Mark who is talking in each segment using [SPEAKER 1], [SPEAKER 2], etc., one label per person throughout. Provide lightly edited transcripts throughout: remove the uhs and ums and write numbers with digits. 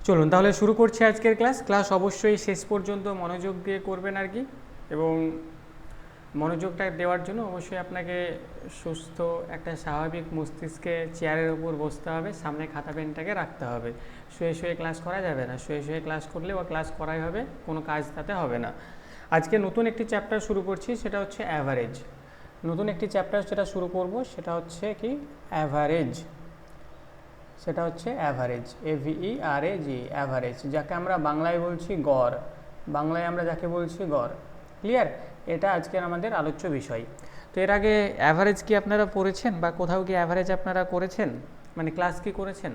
[SPEAKER 1] চলুন তাহলে শুরু করছি আজকের ক্লাস অবশ্যই শেষ পর্যন্ত মনোযোগ দিয়ে করবেন আর কি। এবং মনোযোগটা দেওয়ার জন্য অবশ্যই আপনাকে সুস্থ একটা স্বাভাবিক মস্তিষ্কে চেয়ারের উপর বসতে হবে, সামনে খাতা পেনটাকে রাখতে হবে। শুয়ে শুয়ে ক্লাস করা যাবে না, শুয়ে শুয়ে ক্লাস করলে ও ক্লাস করাই হবে, কোনো কাজ তাতে হবে না। আজকে নতুন একটি চ্যাপ্টার শুরু করছি, সেটা হচ্ছে অ্যাভারেজ। নতুন একটি চ্যাপ্টার যেটা শুরু করব সেটা হচ্ছে কি অ্যাভারেজ। সেটা হচ্ছে অ্যাভারেজ, AVERAG, অ্যাভারেজ, যাকে আমরা বাংলায় বলছি গড়। বাংলায় আমরা যাকে বলছি গড়। ক্লিয়ার? এটা আজকের আমাদের আলোচ্য বিষয়। তো এর আগে অ্যাভারেজ কি আপনারা পড়েছেন বা কোথাও কি অ্যাভারেজ আপনারা করেছেন, মানে ক্লাস কি করেছেন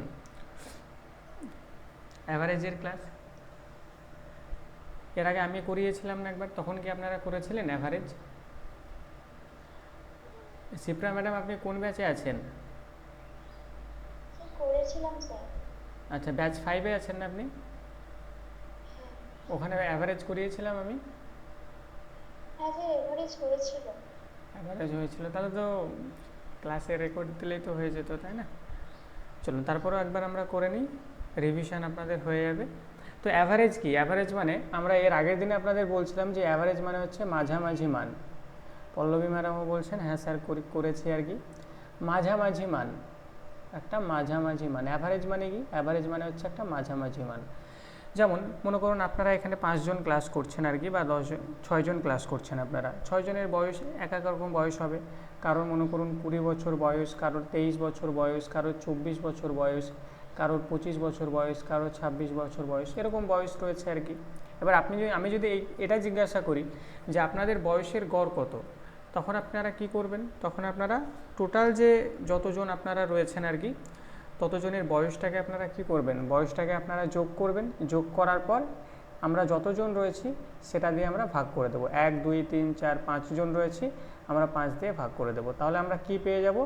[SPEAKER 1] অ্যাভারেজের ক্লাস? এর আগে আমি করিয়েছিলাম না একবার, তখন কি আপনারা করেছিলেন অ্যাভারেজ? শিপ্রা ম্যাডাম, আপনি কোন ব্যাচে আছেন?
[SPEAKER 2] করেছিলাম স্যার।
[SPEAKER 1] আচ্ছা, ব্যাচ 5-এ আছেন না আপনি? ওখানে অ্যাভারেজ করিয়েছিলাম আমি।
[SPEAKER 2] হ্যাঁ স্যার, এভারেজ করেছিল।
[SPEAKER 1] অ্যাভারেজ হয়েছিল, তাহলে তো ক্লাসে রেকর্ড দিলেই তো হয়ে যেত, তাই না? চলুন তারপরেও একবার আমরা করে নিই, রিভিশন আপনাদের হয়ে যাবে। তো অ্যাভারেজ কি? অ্যাভারেজ মানে আমরা এর আগের দিনে আপনাদের বলছিলাম যে অ্যাভারেজ মানে হচ্ছে মাঝামাঝি মান। পল্লবী ম্যাডামও বলছেন হ্যাঁ স্যার করেছি আর কি। মাঝামাঝি মান, একটা মাঝামাঝি মান। অ্যাভারেজ মানে কি? অ্যাভারেজ মানে হচ্ছে একটা মাঝামাঝি মান। যেমন মনে করুন আপনারা এখানে 5 জন ক্লাস করছেন আর কি, বা 6 জন ক্লাস করছেন। আপনারা 6 জনের বয়স এক এক রকম বয়স হবে। কারোর মনে করুন 20 বছর বয়স, কারোর 23 বছর বয়স, কারোর 24 বছর বয়স, কারোর 25 বছর বয়স, কারোর 26 বছর বয়স, এরকম বয়স রয়েছে আর কি। এবার আমি যদি এটা জিজ্ঞাসা করি যে আপনাদের বয়সের গড় কত, তখন আপনারা কি করবেন? তখন আপনারা টোটাল যে যতজন আপনারা রয়েছেন আর কি, ততজনের বয়সটাকে আপনারা কি করবেন? বয়সটাকে আপনারা যোগ করবেন। যোগ করার পর আমরা যতজন রয়েছি সেটা দিয়ে আমরা ভাগ করে দেবো। 1 2 3 4 5 জন রয়েছি, আমরা 5 দিয়ে ভাগ করে দেবো। তাহলে আমরা কি পেয়ে যাব?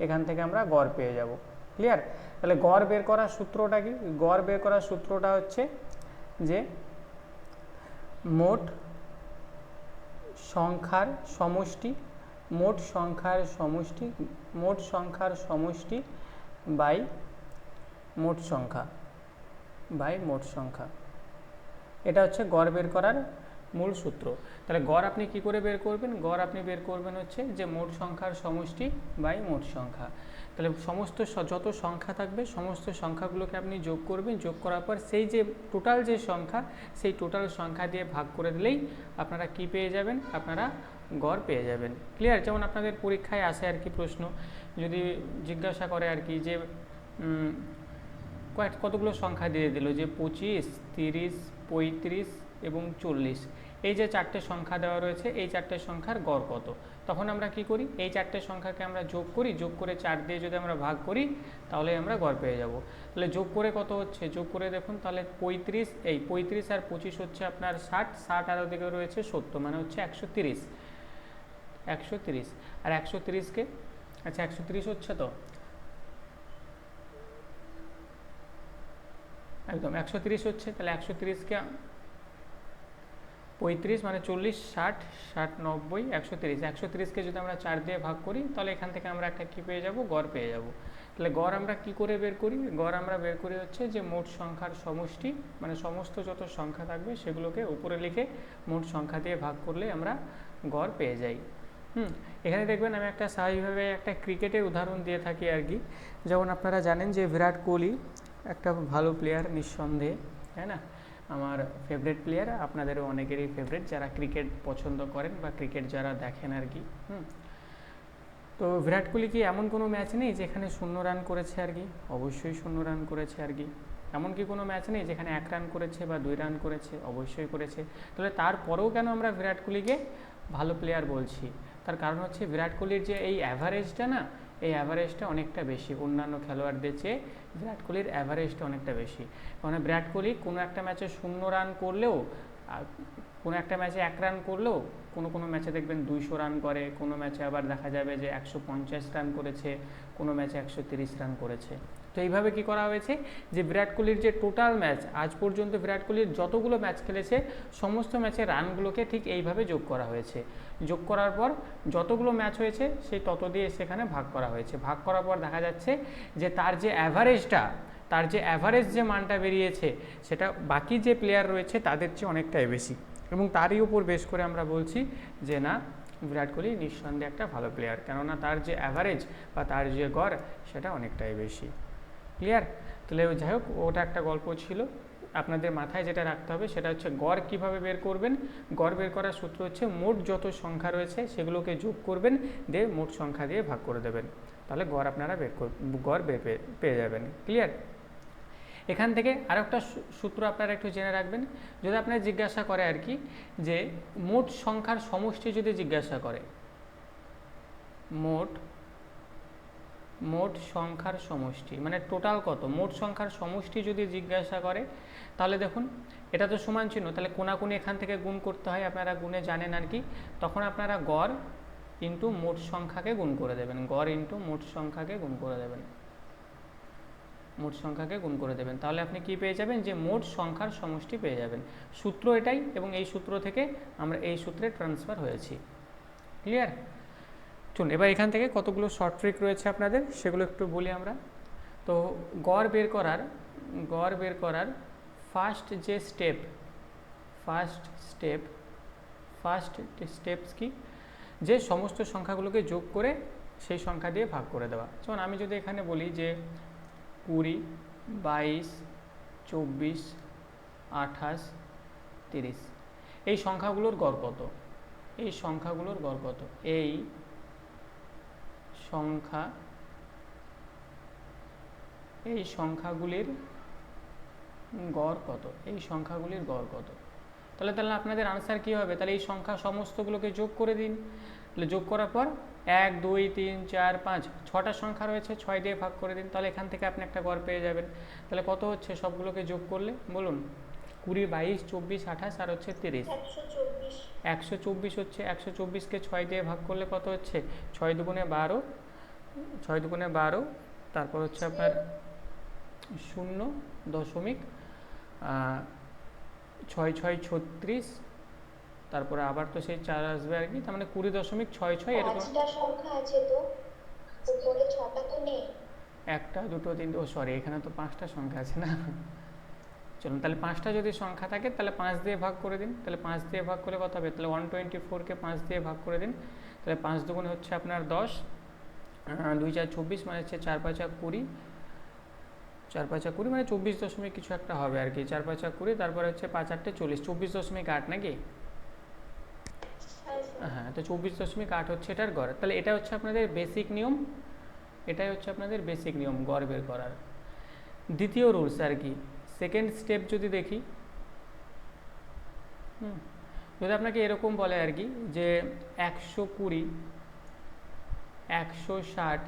[SPEAKER 1] এখান থেকে আমরা গড় পেয়ে যাব। ক্লিয়ার? তাহলে গড় বের করার সূত্রটা কি? গড় বের করার সূত্রটা হচ্ছে যে মোট সংখ্যার সমষ্টি, মোট সংখ্যার সমষ্টি, মোট সংখ্যার সমষ্টি বাই মোট সংখ্যা, বাই মোট সংখ্যা। এটা হচ্ছে গড় বের করার মূল সূত্র। তাহলে গড় আপনি কি করে বের করবেন? গড় আপনি বের করবেন হচ্ছে যে মোট সংখ্যার সমষ্টি বাই মোট সংখ্যা। তাহলে সমস্ত যত সংখ্যা থাকবে সমস্ত সংখ্যাগুলোকে আপনি যোগ করবেন। যোগ করার পর সেই যে টোটাল যে সংখ্যা, সেই টোটাল সংখ্যা দিয়ে ভাগ করে দিলেই আপনারা কি পেয়ে যাবেন? আপনারা গড় পেয়ে যাবেন। ক্লিয়ার? যেমন আপনাদের পরীক্ষায় আসে আর কি প্রশ্ন, যদি জিজ্ঞাসা করে আর কি যে কতগুলো সংখ্যা দিয়ে দিল, যে 25, 30, 35 এবং 40, এই যে 4টে সংখ্যা দেওয়া রয়েছে, এই 4টে সংখ্যার গড় কত? তখন আমরা কি করি? এই 4টে সংখ্যাকে আমরা যোগ করি, যোগ করে 4 দিয়ে যদি আমরা ভাগ করি তাহলে আমরা গড় পেয়ে যাব। তাহলে যোগ করে কত হচ্ছে? যোগ করে দেখুন তাহলে 35 আর 25 হচ্ছে আপনার 60 আর ওদিকে রয়েছে 70, মানে হচ্ছে 130। আর 130কে, আচ্ছা 130 হচ্ছে তো একদম 130 হচ্ছে। তাহলে 130কে 35 মানে 40, 60, 60, 90, 130। 130কে যদি আমরা 4 দিয়ে ভাগ করি তাহলে এখান থেকে আমরা একটা কী পেয়ে যাব? গড় পেয়ে যাব। তাহলে গড় আমরা কি করে বের করি? গড় আমরা বের করি হচ্ছে যে মোট সংখ্যার সমষ্টি, মানে সমস্ত যত সংখ্যা থাকবে সেগুলোকে উপরে লিখে মোট সংখ্যা দিয়ে ভাগ করলে আমরা গড় পেয়ে যাই। এখানে দেখবেন আমি একটা স্বাভাবিকভাবে একটা ক্রিকেটের উদাহরণ দিয়ে থাকি আর কি। যেমন আপনারা জানেন যে বিরাট কোহলি একটা ভালো প্লেয়ার নিঃসন্দেহে, তাই না? আমার ফেভারিট প্লেয়ার, আপনাদেরও অনেকেরই ফেভারিট যারা ক্রিকেট পছন্দ করেন বা ক্রিকেট যারা দেখেন আর কি। তো বিরাট কোহলি কি এমন কোনো ম্যাচ নেই যেখানে 0 রান করেছে আর কি? অবশ্যই 0 রান করেছে আর কি। এমন কি কোনো ম্যাচ নেই যেখানে 1 রান করেছে বা 2 রান করেছে? অবশ্যই করেছে। তাহলে তারপরেও কেন আমরা বিরাট কোহলিকে ভালো প্লেয়ার বলছি? তার কারণ হচ্ছে বিরাট কোহলির যে এই অ্যাভারেজটা না, এই অ্যাভারেজটা অনেকটা বেশি অন্যান্য খেলোয়াড়দের চেয়ে। বিরাট কোহলির অ্যাভারেজটা অনেকটা বেশি। মানে বিরাট কোহলি কোনো একটা ম্যাচে 0 রান করলেও, কোনো একটা ম্যাচে 1 রান করলেও, কোনো ম্যাচে দেখবেন 200 রান করে, কোনো ম্যাচে আবার দেখা যাবে যে 150 রান করেছে, কোনো ম্যাচে 130 রান করেছে। তো এইভাবে কি করা হয়েছে যে বিরাট কোহলির যে টোটাল ম্যাচ, আজ পর্যন্ত বিরাট কোহলির যতগুলো ম্যাচ খেলেছে সমস্ত ম্যাচের রানগুলোকে ঠিক এইভাবে যোগ করা হয়েছে। যোগ করার পর যতগুলো ম্যাচ হয়েছে সেই তত দিয়ে সেখানে ভাগ করা হয়েছে। ভাগ করার পর দেখা যাচ্ছে যে তার যে অ্যাভারেজটা, তার যে অ্যাভারেজ যে মানটা বেরিয়েছে সেটা বাকি যে প্লেয়ার রয়েছে তাদের চেয়ে অনেকটাই বেশি, এবং তারই উপর বেস করে আমরা বলছি যে না, বিরাট কোহলি নিঃসন্দেহে একটা ভালো প্লেয়ার, কেননা তার যে অ্যাভারেজ বা তার যে গড় সেটা অনেকটাই বেশি। ক্লিয়ার? তাহলে যাই হোক, ওটা একটা গল্প ছিল। আপনাদের মাথায় যেটা রাখতে হবে সেটা হচ্ছে গড় কীভাবে বের করবেন। গড় বের করার সূত্র হচ্ছে মোট যত সংখ্যা রয়েছে সেগুলোকে যোগ করবেন, দিয়ে মোট সংখ্যা দিয়ে ভাগ করে দেবেন, তাহলে গড় আপনারা গড় পেয়ে যাবেন। ক্লিয়ার? এখান থেকে আরেকটা সূত্র আপনারা একটু জেনে রাখবেন। যদি আপনারা জিজ্ঞাসা করে আর কি, যে মোট সংখ্যার সমষ্টি যদি জিজ্ঞাসা করে, মোট সংখ্যার সমষ্টি মানে টোটাল কত, মোট সংখ্যার সমষ্টি যদি জিজ্ঞাসা করে, তাহলে দেখুন এটা তো সমান চিহ্ন, তাহলে কোনাকুনি এখান থেকে গুণ করতে হয়, আপনারা গুণে জানেন আর কি। তখন আপনারা গড় ইন্টু মোট সংখ্যাকে গুণ করে দেবেন, গড় ইন্টু মোট সংখ্যাকে গুণ করে দেবেন, মোট সংখ্যাকে গুণ করে দেবেন, তাহলে আপনি কি পেয়ে যাবেন, যে মোট সংখ্যার সমষ্টি পেয়ে যাবেন। সূত্র এটাই, এবং এই সূত্র থেকে আমরা এই সূত্রে ট্রান্সফার হয়েছি। ক্লিয়ার? চলুন এবার এখান থেকে কতগুলো শর্ট ট্রিক রয়েছে আপনাদের, সেগুলো একটু বলি আমরা। তো গড় বের করার ফার্স্ট স্টেপস কি, যে সমস্ত সংখ্যাগুলোকে যোগ করে সেই সংখ্যা দিয়ে ভাগ করে দেওয়া। যেমন আমি যদি এখানে বলি যে 20, 22, 24, 28, 30, এই সংখ্যাগুলোর গড় কত, এই সংখ্যাগুলির গড় কত, এই সংখ্যাগুলির গড় কত, তাহলে আপনাদের আনসার কি হবে, তাহলে এই সংখ্যা সমস্তগুলোকে যোগ করে দিন। তাহলে যোগ করার পর 1, 2, 3, 4, 5, 6টা সংখ্যা রয়েছে, 6 দিয়ে ভাগ করে দিন, তাহলে এখান থেকে আপনি একটা গড় পেয়ে যাবেন। তাহলে কত হচ্ছে সবগুলোকে যোগ করলে বলুন, 20, 22, 24, 28 আর হচ্ছে 30, 124 হচ্ছে। 124কে 6 দিয়ে ভাগ করলে কত হচ্ছে, 6 দুগুণে 12, 6 দুগুণে 12, তারপর হচ্ছে আপনার 0.66636, তারপরে আবার তো সেই 4 আসবে আর কি, তার মানে 20.66 এরকম।
[SPEAKER 2] 5টা সংখ্যা আছে তো উপরে, 6টা তো নেই।
[SPEAKER 1] 1, 2, 3, ও সরি, এখানে তো 5টা সংখ্যা আছে না। চলুন তাহলে 5টা যদি সংখ্যা থাকে তাহলে 5 দিয়ে ভাগ করে দিন, তাহলে 5 দিয়ে ভাগ করলে কত হবে, তাহলে 124কে 5 দিয়ে ভাগ করে দিন, তাহলে 5 দুগুণে হচ্ছে আপনার 10, 2, 4, 24, মানে হচ্ছে 4, 5, 20, 4, 5, 20 মানে 24 দশমিক কিছু একটা হবে আর কি, 4, 5, 20, তারপরে হচ্ছে 5, 8, 40, 24.8 নাকি? হ্যাঁ, তো 24.8 হচ্ছে এটার গড়। তাহলে এটা হচ্ছে আপনাদের বেসিক নিয়ম, এটাই হচ্ছে আপনাদের বেসিক নিয়ম গড় বের করার। দ্বিতীয় রুলস আর কি, সেকেন্ড স্টেপ যদি দেখি, যদি আপনাকে এরকম বলে আর কি, যে 120, 160,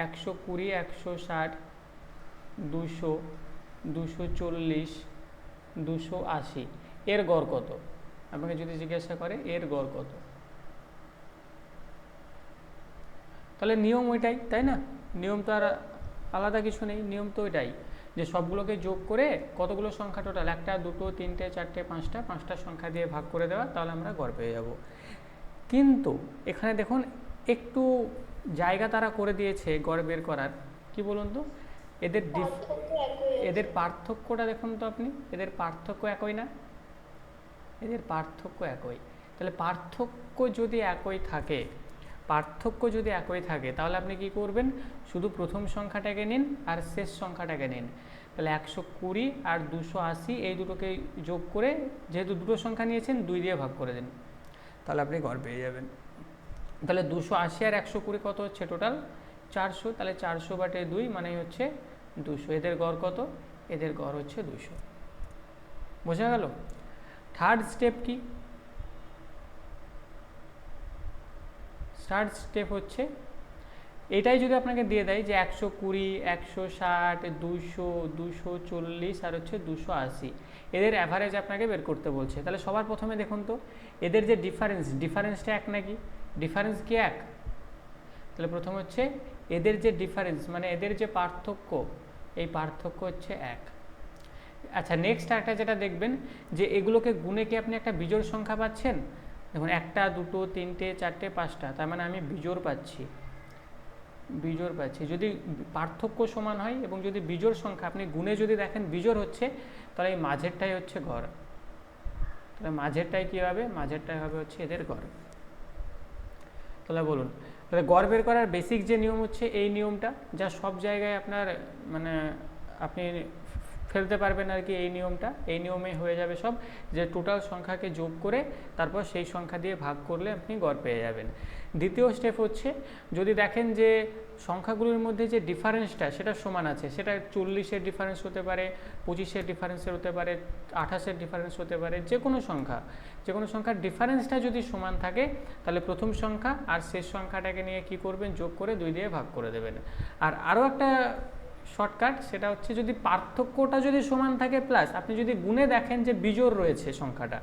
[SPEAKER 1] 120, 160, 200, 240, 280 এর গড় কত, আপনাকে যদি জিজ্ঞাসা করে এর গড় কত, তাহলে নিয়ম ওইটাই, তাই না? নিয়ম তো আর আলাদা কিছু নেই, নিয়ম তো ওইটাই, যে সবগুলোকে যোগ করে কতগুলো সংখ্যা টোটাল, 1, 2, 3, 4, 5টা সংখ্যা দিয়ে ভাগ করে দেওয়া, তাহলে আমরা গড় পেয়ে যাব। কিন্তু এখানে দেখুন একটু জায়গা তারা করে দিয়েছে গড় বের করার, কি বলুন তো, এদের পার্থক্যটা দেখুন তো আপনি, এদের পার্থক্য একই না, এদের পার্থক্য একই। তাহলে পার্থক্য যদি একই থাকে তাহলে আপনি কি করবেন, শুধু প্রথম সংখ্যাটাকে নিন আর শেষ সংখ্যাটাকে নিন। তাহলে 120 আর 280 এই দুটোকে যোগ করে, যেহেতু দুটো সংখ্যা নিয়েছেন, 2 দিয়ে ভাগ করে দিন, তাহলে আপনি গড় পেয়ে যাবেন। তাহলে 280 আর 120 কত হচ্ছে টোটাল 400, তাহলে 400/2 মানে হচ্ছে 200। এদের গড় কত, এদের গড় হচ্ছে 200। বোঝা গেল? থার্ড স্টেপ কি, থার্ড স্টেপ হচ্ছে এটাই যদি আপনাকে দিয়ে দেয় যে 120, 160, 200, 240 আর হচ্ছে 280 এদের অ্যাভারেজ আপনাকে বের করতে বলছে, তাহলে সবার প্রথমে দেখুন তো এদের যে ডিফারেন্সটা এক নাকি, ডিফারেন্স কি এক? তাহলে প্রথম হচ্ছে এদের যে ডিফারেন্স মানে এদের যে পার্থক্য, এই পার্থক্য হচ্ছে 1। আচ্ছা, নেক্সট একটা যেটা দেখবেন যে এগুলোকে গুণে কি আপনি একটা বিজোড় সংখ্যা পাচ্ছেন, দেখুন 1, 2, 3, 4, 5টা, তার মানে আমি বিজোড় পাচ্ছি। বিজোড় পাচ্ছি, যদি পার্থক্য সমান হয় এবং যদি বিজোড় সংখ্যা আপনি গুণে যদি দেখেন বিজোড় হচ্ছে, তাহলে এই মাঝেরটাই হচ্ছে গড়। তাহলে মাঝেরটাই কী হবে, মাঝেরটাই হবে হচ্ছে এদের গড়। তাহলে বলুন, তাহলে গড় বের করার বেসিক যে নিয়ম হচ্ছে এই নিয়মটা, যা সব জায়গায় আপনার মানে আপনি ফেলতে পারবেন আর কি। এই নিয়মটা, এই নিয়মে হয়ে যাবে সব, যে টোটাল সংখ্যাকে যোগ করে তারপর সেই সংখ্যা দিয়ে ভাগ করলে আপনি গড় পেয়ে যাবেন। দ্বিতীয় স্টেপ হচ্ছে, যদি দেখেন যে সংখ্যাগুলোর মধ্যে যে ডিফারেন্সটা সেটা সমান আছে, সেটা 40-এর ডিফারেন্স হতে পারে, 25-এর ডিফারেন্সের হতে পারে, 28-এর ডিফারেন্স হতে পারে, যে কোনো সংখ্যার ডিফারেন্সটা যদি সমান থাকে, তাহলে প্রথম সংখ্যা আর শেষ সংখ্যাটাকে নিয়ে কি করবেন, যোগ করে 2 দিয়ে ভাগ করে দেবেন। আর আরও একটা শর্টকাট, সেটা হচ্ছে যদি পার্থক্যটা যদি সমান থাকে প্লাস আপনি যদি গুণে দেখেন যে বিজোড় রয়েছে সংখ্যাটা,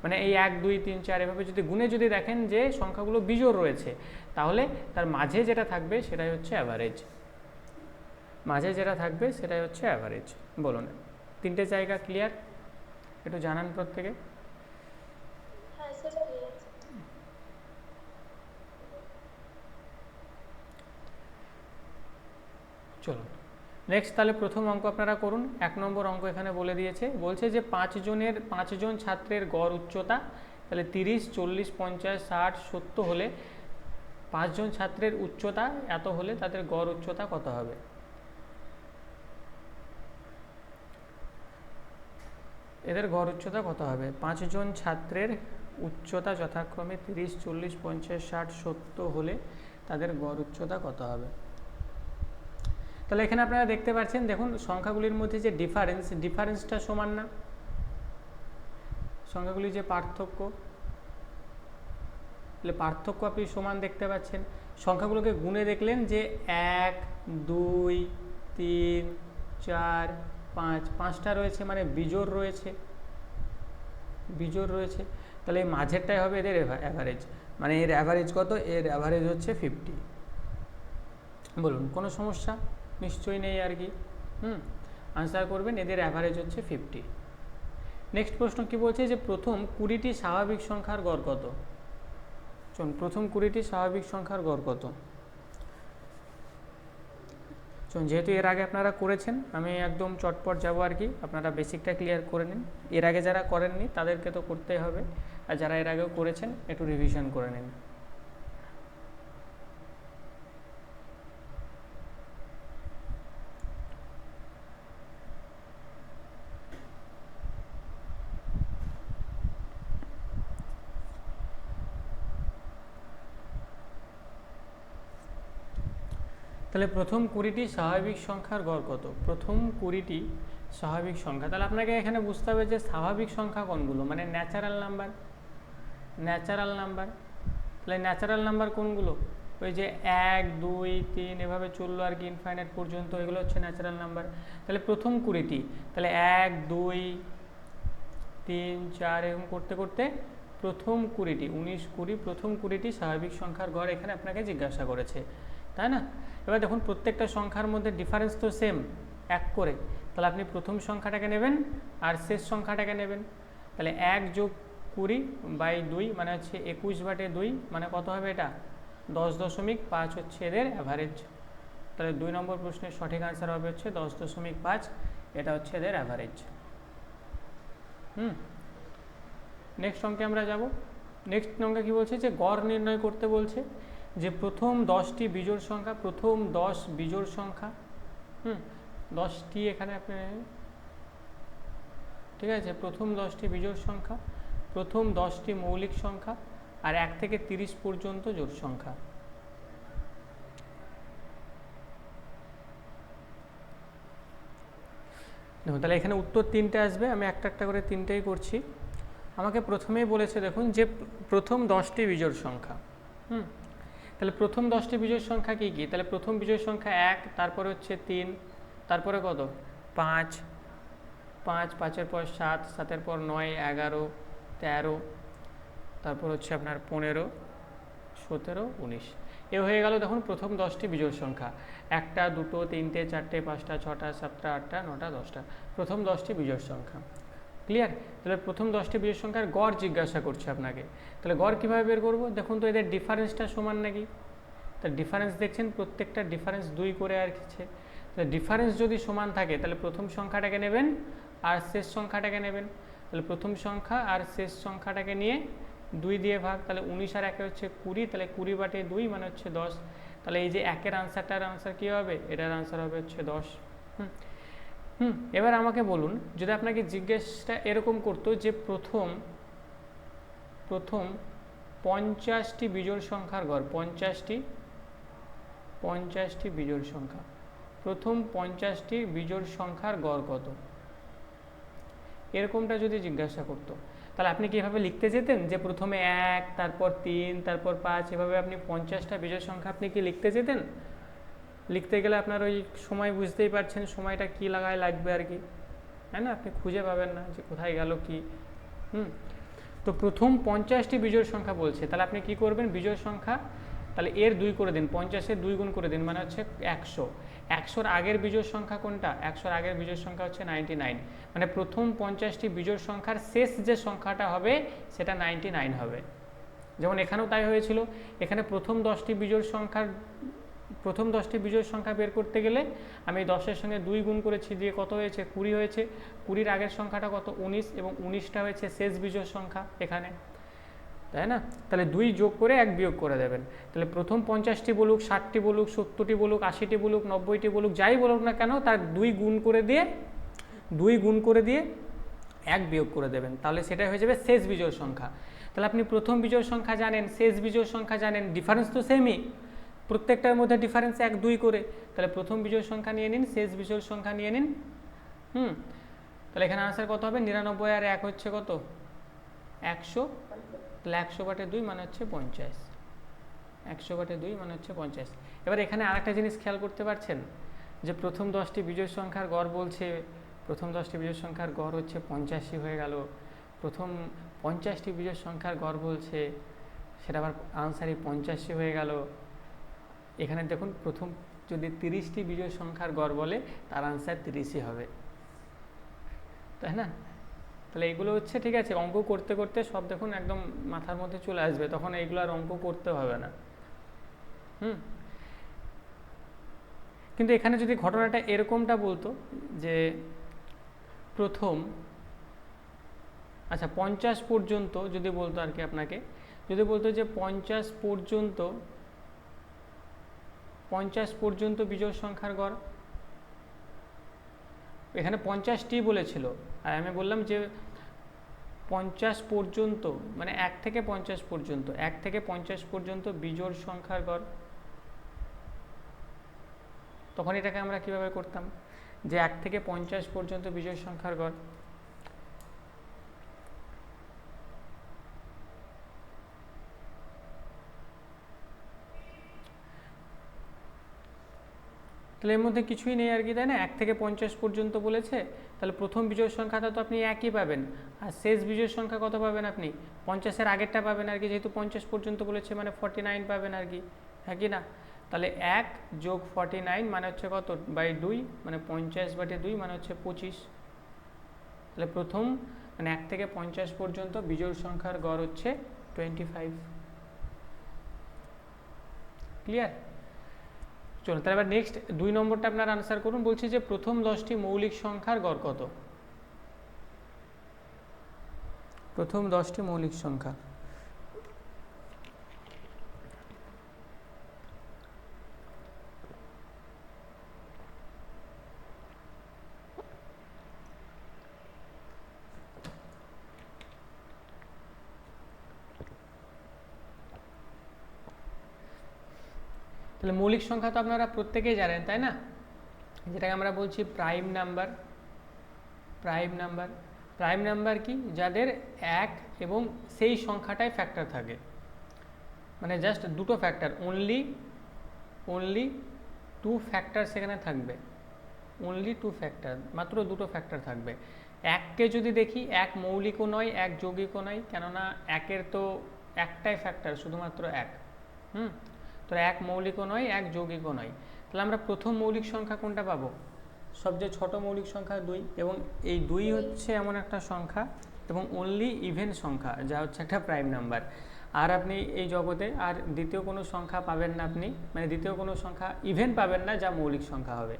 [SPEAKER 1] মানে এই 1 2 3 4 এভাবে যদি গুণে যদি দেখেন যে সংখ্যাগুলো বিজোড় রয়েছে, তাহলে তার মাঝে যেটা থাকবে সেটাই হচ্ছে অ্যাভারেজ। মাঝে যেটা থাকবে সেটাই হচ্ছে অ্যাভারেজ। বলুন, 3টে জায়গা ক্লিয়ার? একটু জানান প্রত্যেকে।
[SPEAKER 2] হ্যাঁ স্যার ক্লিয়ার।
[SPEAKER 1] চলুন নেক্সট, তাহলে প্রথম অঙ্ক আপনারা করুন। 1 নম্বর অঙ্ক এখানে বলে দিয়েছে, বলছে যে 5 জন ছাত্রের গড় উচ্চতা, তাহলে 30 40 50 60 70 হলে 5 জন ছাত্রের উচ্চতা এত হলে তাদের গড় উচ্চতা কত হবে? এদের গড় উচ্চতা কত হবে? 5 জন ছাত্রের উচ্চতা যথাক্রমে 30 40 50 60 70 হলে তাদের গড় উচ্চতা কত হবে? তাহলে এখানে আপনারা দেখতে পাচ্ছেন, দেখুন সংখ্যাগুলির মধ্যে যে ডিফারেন্সটা সমান না, সংখ্যাগুলির যে পার্থক্য, তাহলে পার্থক্য আপনি সমান দেখতে পাচ্ছেন। সংখ্যাগুলোকে গুণে দেখলেন যে 1 2 3 4 5, 5টা রয়েছে, মানে বিজোড় রয়েছে। তাহলে এই মাঝেরটাই হবে এদের অ্যাভারেজ। মানে এর অ্যাভারেজ কত? এর অ্যাভারেজ হচ্ছে 50। বলুন, কোনো সমস্যা নিশ্চয়ই নেই আর কি। আনসার করবেন, এদের অ্যাভারেজ হচ্ছে 50। নেক্সট প্রশ্ন কি বলছে, যে প্রথম 20টি স্বাভাবিক সংখ্যার গড় কত? চলুন, প্রথম 20টি স্বাভাবিক সংখ্যার গড় কত? চলুন, যেহেতু এর আগে আপনারা করেছেন, আমি একদম চটপট যাব আর কি, আপনারা বেসিকটা ক্লিয়ার করে নিন। এর আগে যারা করেননি তাদেরকে তো করতেই হবে, আর যারা এর আগেও করেছেন একটু রিভিশন করে নিন। তাহলে প্রথম 20টি স্বাভাবিক সংখ্যার গড় কত? প্রথম 20টি স্বাভাবিক সংখ্যা, তাহলে আপনাকে এখানে বুঝতে হবে যে স্বাভাবিক সংখ্যা কোনগুলো, মানে ন্যাচারাল নাম্বার। তাহলে ন্যাচারাল নাম্বার কোনগুলো? ওই যে 1 2 3 এভাবে চললো আর কি ইনফাইনাইট পর্যন্ত, এগুলো হচ্ছে ন্যাচারাল নাম্বার। তাহলে প্রথম 20টি, তাহলে 1 2 3 4 এরকম করতে করতে প্রথম 20টি 19 20, প্রথম 20টি স্বাভাবিক সংখ্যার গড় এখানে আপনাকে জিজ্ঞাসা করেছে, তাই না? এবার দেখুন প্রত্যেকটা সংখ্যার মধ্যে ডিফারেন্স তো সেম, 1 করে। তাহলে আপনি প্রথম সংখ্যাটাকে নেবেন আর শেষ সংখ্যাটাকে নেবেন। তাহলে 1 যোগ 20/2 মানে হচ্ছে 21/2, মানে কত হবে এটা? 10.5 হচ্ছে এদের অ্যাভারেজ। তাহলে 2 নম্বর প্রশ্নের সঠিক আনসার হবে হচ্ছে 10.5, এটা হচ্ছে এদের অ্যাভারেজ। নেক্সট অঙ্কে আমরা যাব। নেক্সট অঙ্কে কী বলছে, যে গড় নির্ণয় করতে বলছে, যে প্রথম 10টি বিজোড় সংখ্যা, প্রথম 10 বিজোড় সংখ্যা, 10টি এখানে আপনি, ঠিক আছে, প্রথম 10টি বিজোড় সংখ্যা, প্রথম 10টি মৌলিক সংখ্যা, আর 1 থেকে 30 পর্যন্ত জোড় সংখ্যা। দেখুন, তাহলে এখানে উত্তর 3টে আসবে, আমি একটা একটা করে 3টেই করছি। আমাকে প্রথমেই বলেছে, দেখুন, যে প্রথম 10টি বিজোড় সংখ্যা। তাহলে প্রথম 10টি বিজোড় সংখ্যা কী কী? তাহলে প্রথম বিজোড় সংখ্যা 1, তারপরে হচ্ছে 3, তারপরে কত? 5, 5-এর পর 7, 7-এর পর 9 11 13, তারপর হচ্ছে আপনার 15 17 19। এ হয়ে গেল দেখুন প্রথম 10টি বিজোড় সংখ্যা। 1টা 2টো 3টে 4টে 5টা 6টা 7টা 8টা 9টা 10টা, প্রথম 10টি বিজোড় সংখ্যা। ক্লিয়ার? তাহলে প্রথম 10টি বিজোড় সংখ্যার গড় জিজ্ঞাসা করছে আপনাকে। তাহলে গড় কীভাবে বের করবো? দেখুন তো এদের ডিফারেন্সটা সমান নাকি? তা ডিফারেন্স দেখছেন প্রত্যেকটা ডিফারেন্স 2 করে আসছে। তো ডিফারেন্স যদি সমান থাকে তাহলে প্রথম সংখ্যাটাকে নেবেন আর শেষ সংখ্যাটাকে নেবেন। তাহলে প্রথম সংখ্যা আর শেষ সংখ্যাটাকে নিয়ে 2 দিয়ে ভাগ, তাহলে 19 আর 1 হচ্ছে 20, তাহলে 20/2 মানে হচ্ছে 10। তাহলে এই যে একের আনসারটার আনসার কী হবে, এটার আনসার হবে হচ্ছে 10। এবার আমাকে বলুন, যদি আপনাকে জিজ্ঞেসটা এরকম করতো যে প্রথম 50টি বিজোড় সংখ্যার গড়, 50টি বিজোড় সংখ্যা, প্রথম 50টি বিজোড় সংখ্যার গড় কত, এরকমটা যদি জিজ্ঞাসা করতো, তাহলে আপনি কি এভাবে লিখতে যেতেন যে প্রথমে 1, তারপর 3, তারপর 5, এভাবে আপনি 50টা বিজোড় সংখ্যা আপনি কি লিখতে যেতেন? লিখতে গেলে আপনার ওই সময় বুঝতেই পারছেন সময়টা কি লাগায় লাগবে আর কি, তাই না? আপনি খুঁজে পাবেন না যে কোথায় গেল কি। তো প্রথম 50টি বিজোড় সংখ্যা বলছে, তাহলে আপনি কি করবেন, বিজোড় সংখ্যা তাহলে এর 2 করে দিন, 50-এর 2 গুণ করে দিন, মানে হচ্ছে 100। 100-র আগের বিজোড় সংখ্যা কোনটা, 100-র আগের বিজোড় সংখ্যা হচ্ছে 99, মানে প্রথম 50টি বিজোড় সংখ্যার শেষ যে সংখ্যাটা হবে সেটা 99 হবে। যেমন এখানেও তাই হয়েছিল, এখানে প্রথম 10টি বিজোড় সংখ্যা বের করতে গেলে আমি 10-এর সঙ্গে 2 গুণ করেছি, দিয়ে কত হয়েছে, 20 হয়েছে। 20-র আগের সংখ্যাটা কত, 19, এবং 19টা হয়েছে শেষ বিজোড় সংখ্যা এখানে, তাই না? তাহলে 2 যোগ করে 1 বিয়োগ করে দেবেন। তাহলে প্রথম 50টি বলুক, 60টি বলুক, 70টি বলুক, 80টি বলুক, 90টি বলুক, যাই বলুক না কেন, তার 2 গুণ করে দিয়ে 1 বিয়োগ করে দেবেন, তাহলে সেটাই হয়ে যাবে শেষ বিজোড় সংখ্যা। তাহলে আপনি প্রথম বিজোড় সংখ্যা জানেন, শেষ বিজোড় সংখ্যা জানেন, ডিফারেন্স তো সেমই, প্রত্যেকটার মধ্যে ডিফারেন্স 1, 2 করে। তাহলে প্রথম বিজোড় সংখ্যা নিয়ে নিন, শেষ বিজোড় সংখ্যা নিয়ে নিন। তাহলে এখানে আনসার কত হবে, 99 আর 1 হচ্ছে কত, 100। তাহলে 100/2 মানে হচ্ছে 50, 100/2 মানে হচ্ছে 50। এবার এখানে আরেকটা জিনিস খেয়াল করতে পারছেন যে প্রথম 10টি বিজোড় সংখ্যার গড় বলছে, প্রথম 10টি বিজোড় সংখ্যার গড় হচ্ছে 85 হয়ে গেল। প্রথম 50টি বিজোড় সংখ্যার গড় বলছে, সেটা আবার আনসারই 85 হয়ে গেল। এখানে দেখুন প্রথম যদি 30টি বিজোড় সংখ্যার গড় বলে, তার আনসার 30ই হবে, তাই না? তাহলে এইগুলো হচ্ছে, ঠিক আছে, অঙ্ক করতে করতে সব দেখুন একদম মাথার মধ্যে চলে আসবে, তখন এইগুলো আর অঙ্ক করতে হবে না। কিন্তু এখানে যদি ঘটনাটা এরকমটা বলতো যে প্রথম 50 পর্যন্ত যদি বলতো আর কি, আপনাকে যদি বলতো যে 50 পর্যন্ত বিজোড় সংখ্যার গড়, এখানে 50টি বলেছিল, আর আমি বললাম যে 50 পর্যন্ত, মানে 1 থেকে 50 পর্যন্ত, 1 থেকে 50 পর্যন্ত বিজোড় সংখ্যার গড়, তখন এটাকে আমরা কিভাবে করতাম, যে 1 থেকে 50 পর্যন্ত বিজোড় সংখ্যার গড়। তাহলে এর মধ্যে কিছুই নেই আর কি, তাই না? 1 থেকে 50 পর্যন্ত বলেছে, তাহলে প্রথম বিজোড় সংখ্যাটা তো আপনি 1ই পাবেন, আর শেষ বিজোড় সংখ্যা কত পাবেন আপনি, 50-এর আগেরটা পাবেন আর কি, যেহেতু 50 পর্যন্ত বলেছে মানে 49 পাবেন আর কি, হ্যাঁ কি না? তাহলে 1 যোগ 49 মানে হচ্ছে কত, বাই 2, মানে 50/2 মানে হচ্ছে 25। তাহলে প্রথম মানে 1 থেকে 50 পর্যন্ত বিজোড় সংখ্যার গড় হচ্ছে 25। ক্লিয়ার? চলুন তাহলে এবার নেক্সট 2 নম্বরটা আপনারা আনসার করুন। বলছি যে প্রথম 10টি মৌলিক সংখ্যার গড় কত, প্রথম 10টি মৌলিক সংখ্যা। তাহলে মৌলিক সংখ্যা তো আপনারা প্রত্যেকেই জানেন, তাই না? যেটাকে আমরা বলছি প্রাইম নাম্বার। প্রাইম নাম্বার কি, যাদের 1 এবং সেই সংখ্যাটাই ফ্যাক্টর থাকে, মানে জাস্ট দুটো ফ্যাক্টর, অনলি 2 ফ্যাক্টর সেখানে থাকবে, অনলি 2 ফ্যাক্টর, মাত্র দুটো ফ্যাক্টর থাকবে। 1কে যদি দেখি, 1 মৌলিকও নয়, 1 যৌগিকও নয়, কেননা 1-এর তো একটাই ফ্যাক্টর, শুধুমাত্র 1। তো 1 মৌলিকও নয়, 1 যৌগিকও নয়। তাহলে আমরা প্রথম মৌলিক সংখ্যা কোনটা পাবো, সবচেয়ে ছোট মৌলিক সংখ্যা 2, এবং এই 2 হচ্ছে এমন একটা সংখ্যা এবং অনলি ইভেন সংখ্যা, যা হচ্ছে একটা প্রাইম নাম্বার। আর আপনি এই জগতে আর দ্বিতীয় কোনো সংখ্যা পাবেন না আপনি, মানে দ্বিতীয় কোনো সংখ্যা ইভেন পাবেন না যা মৌলিক সংখ্যা হবে।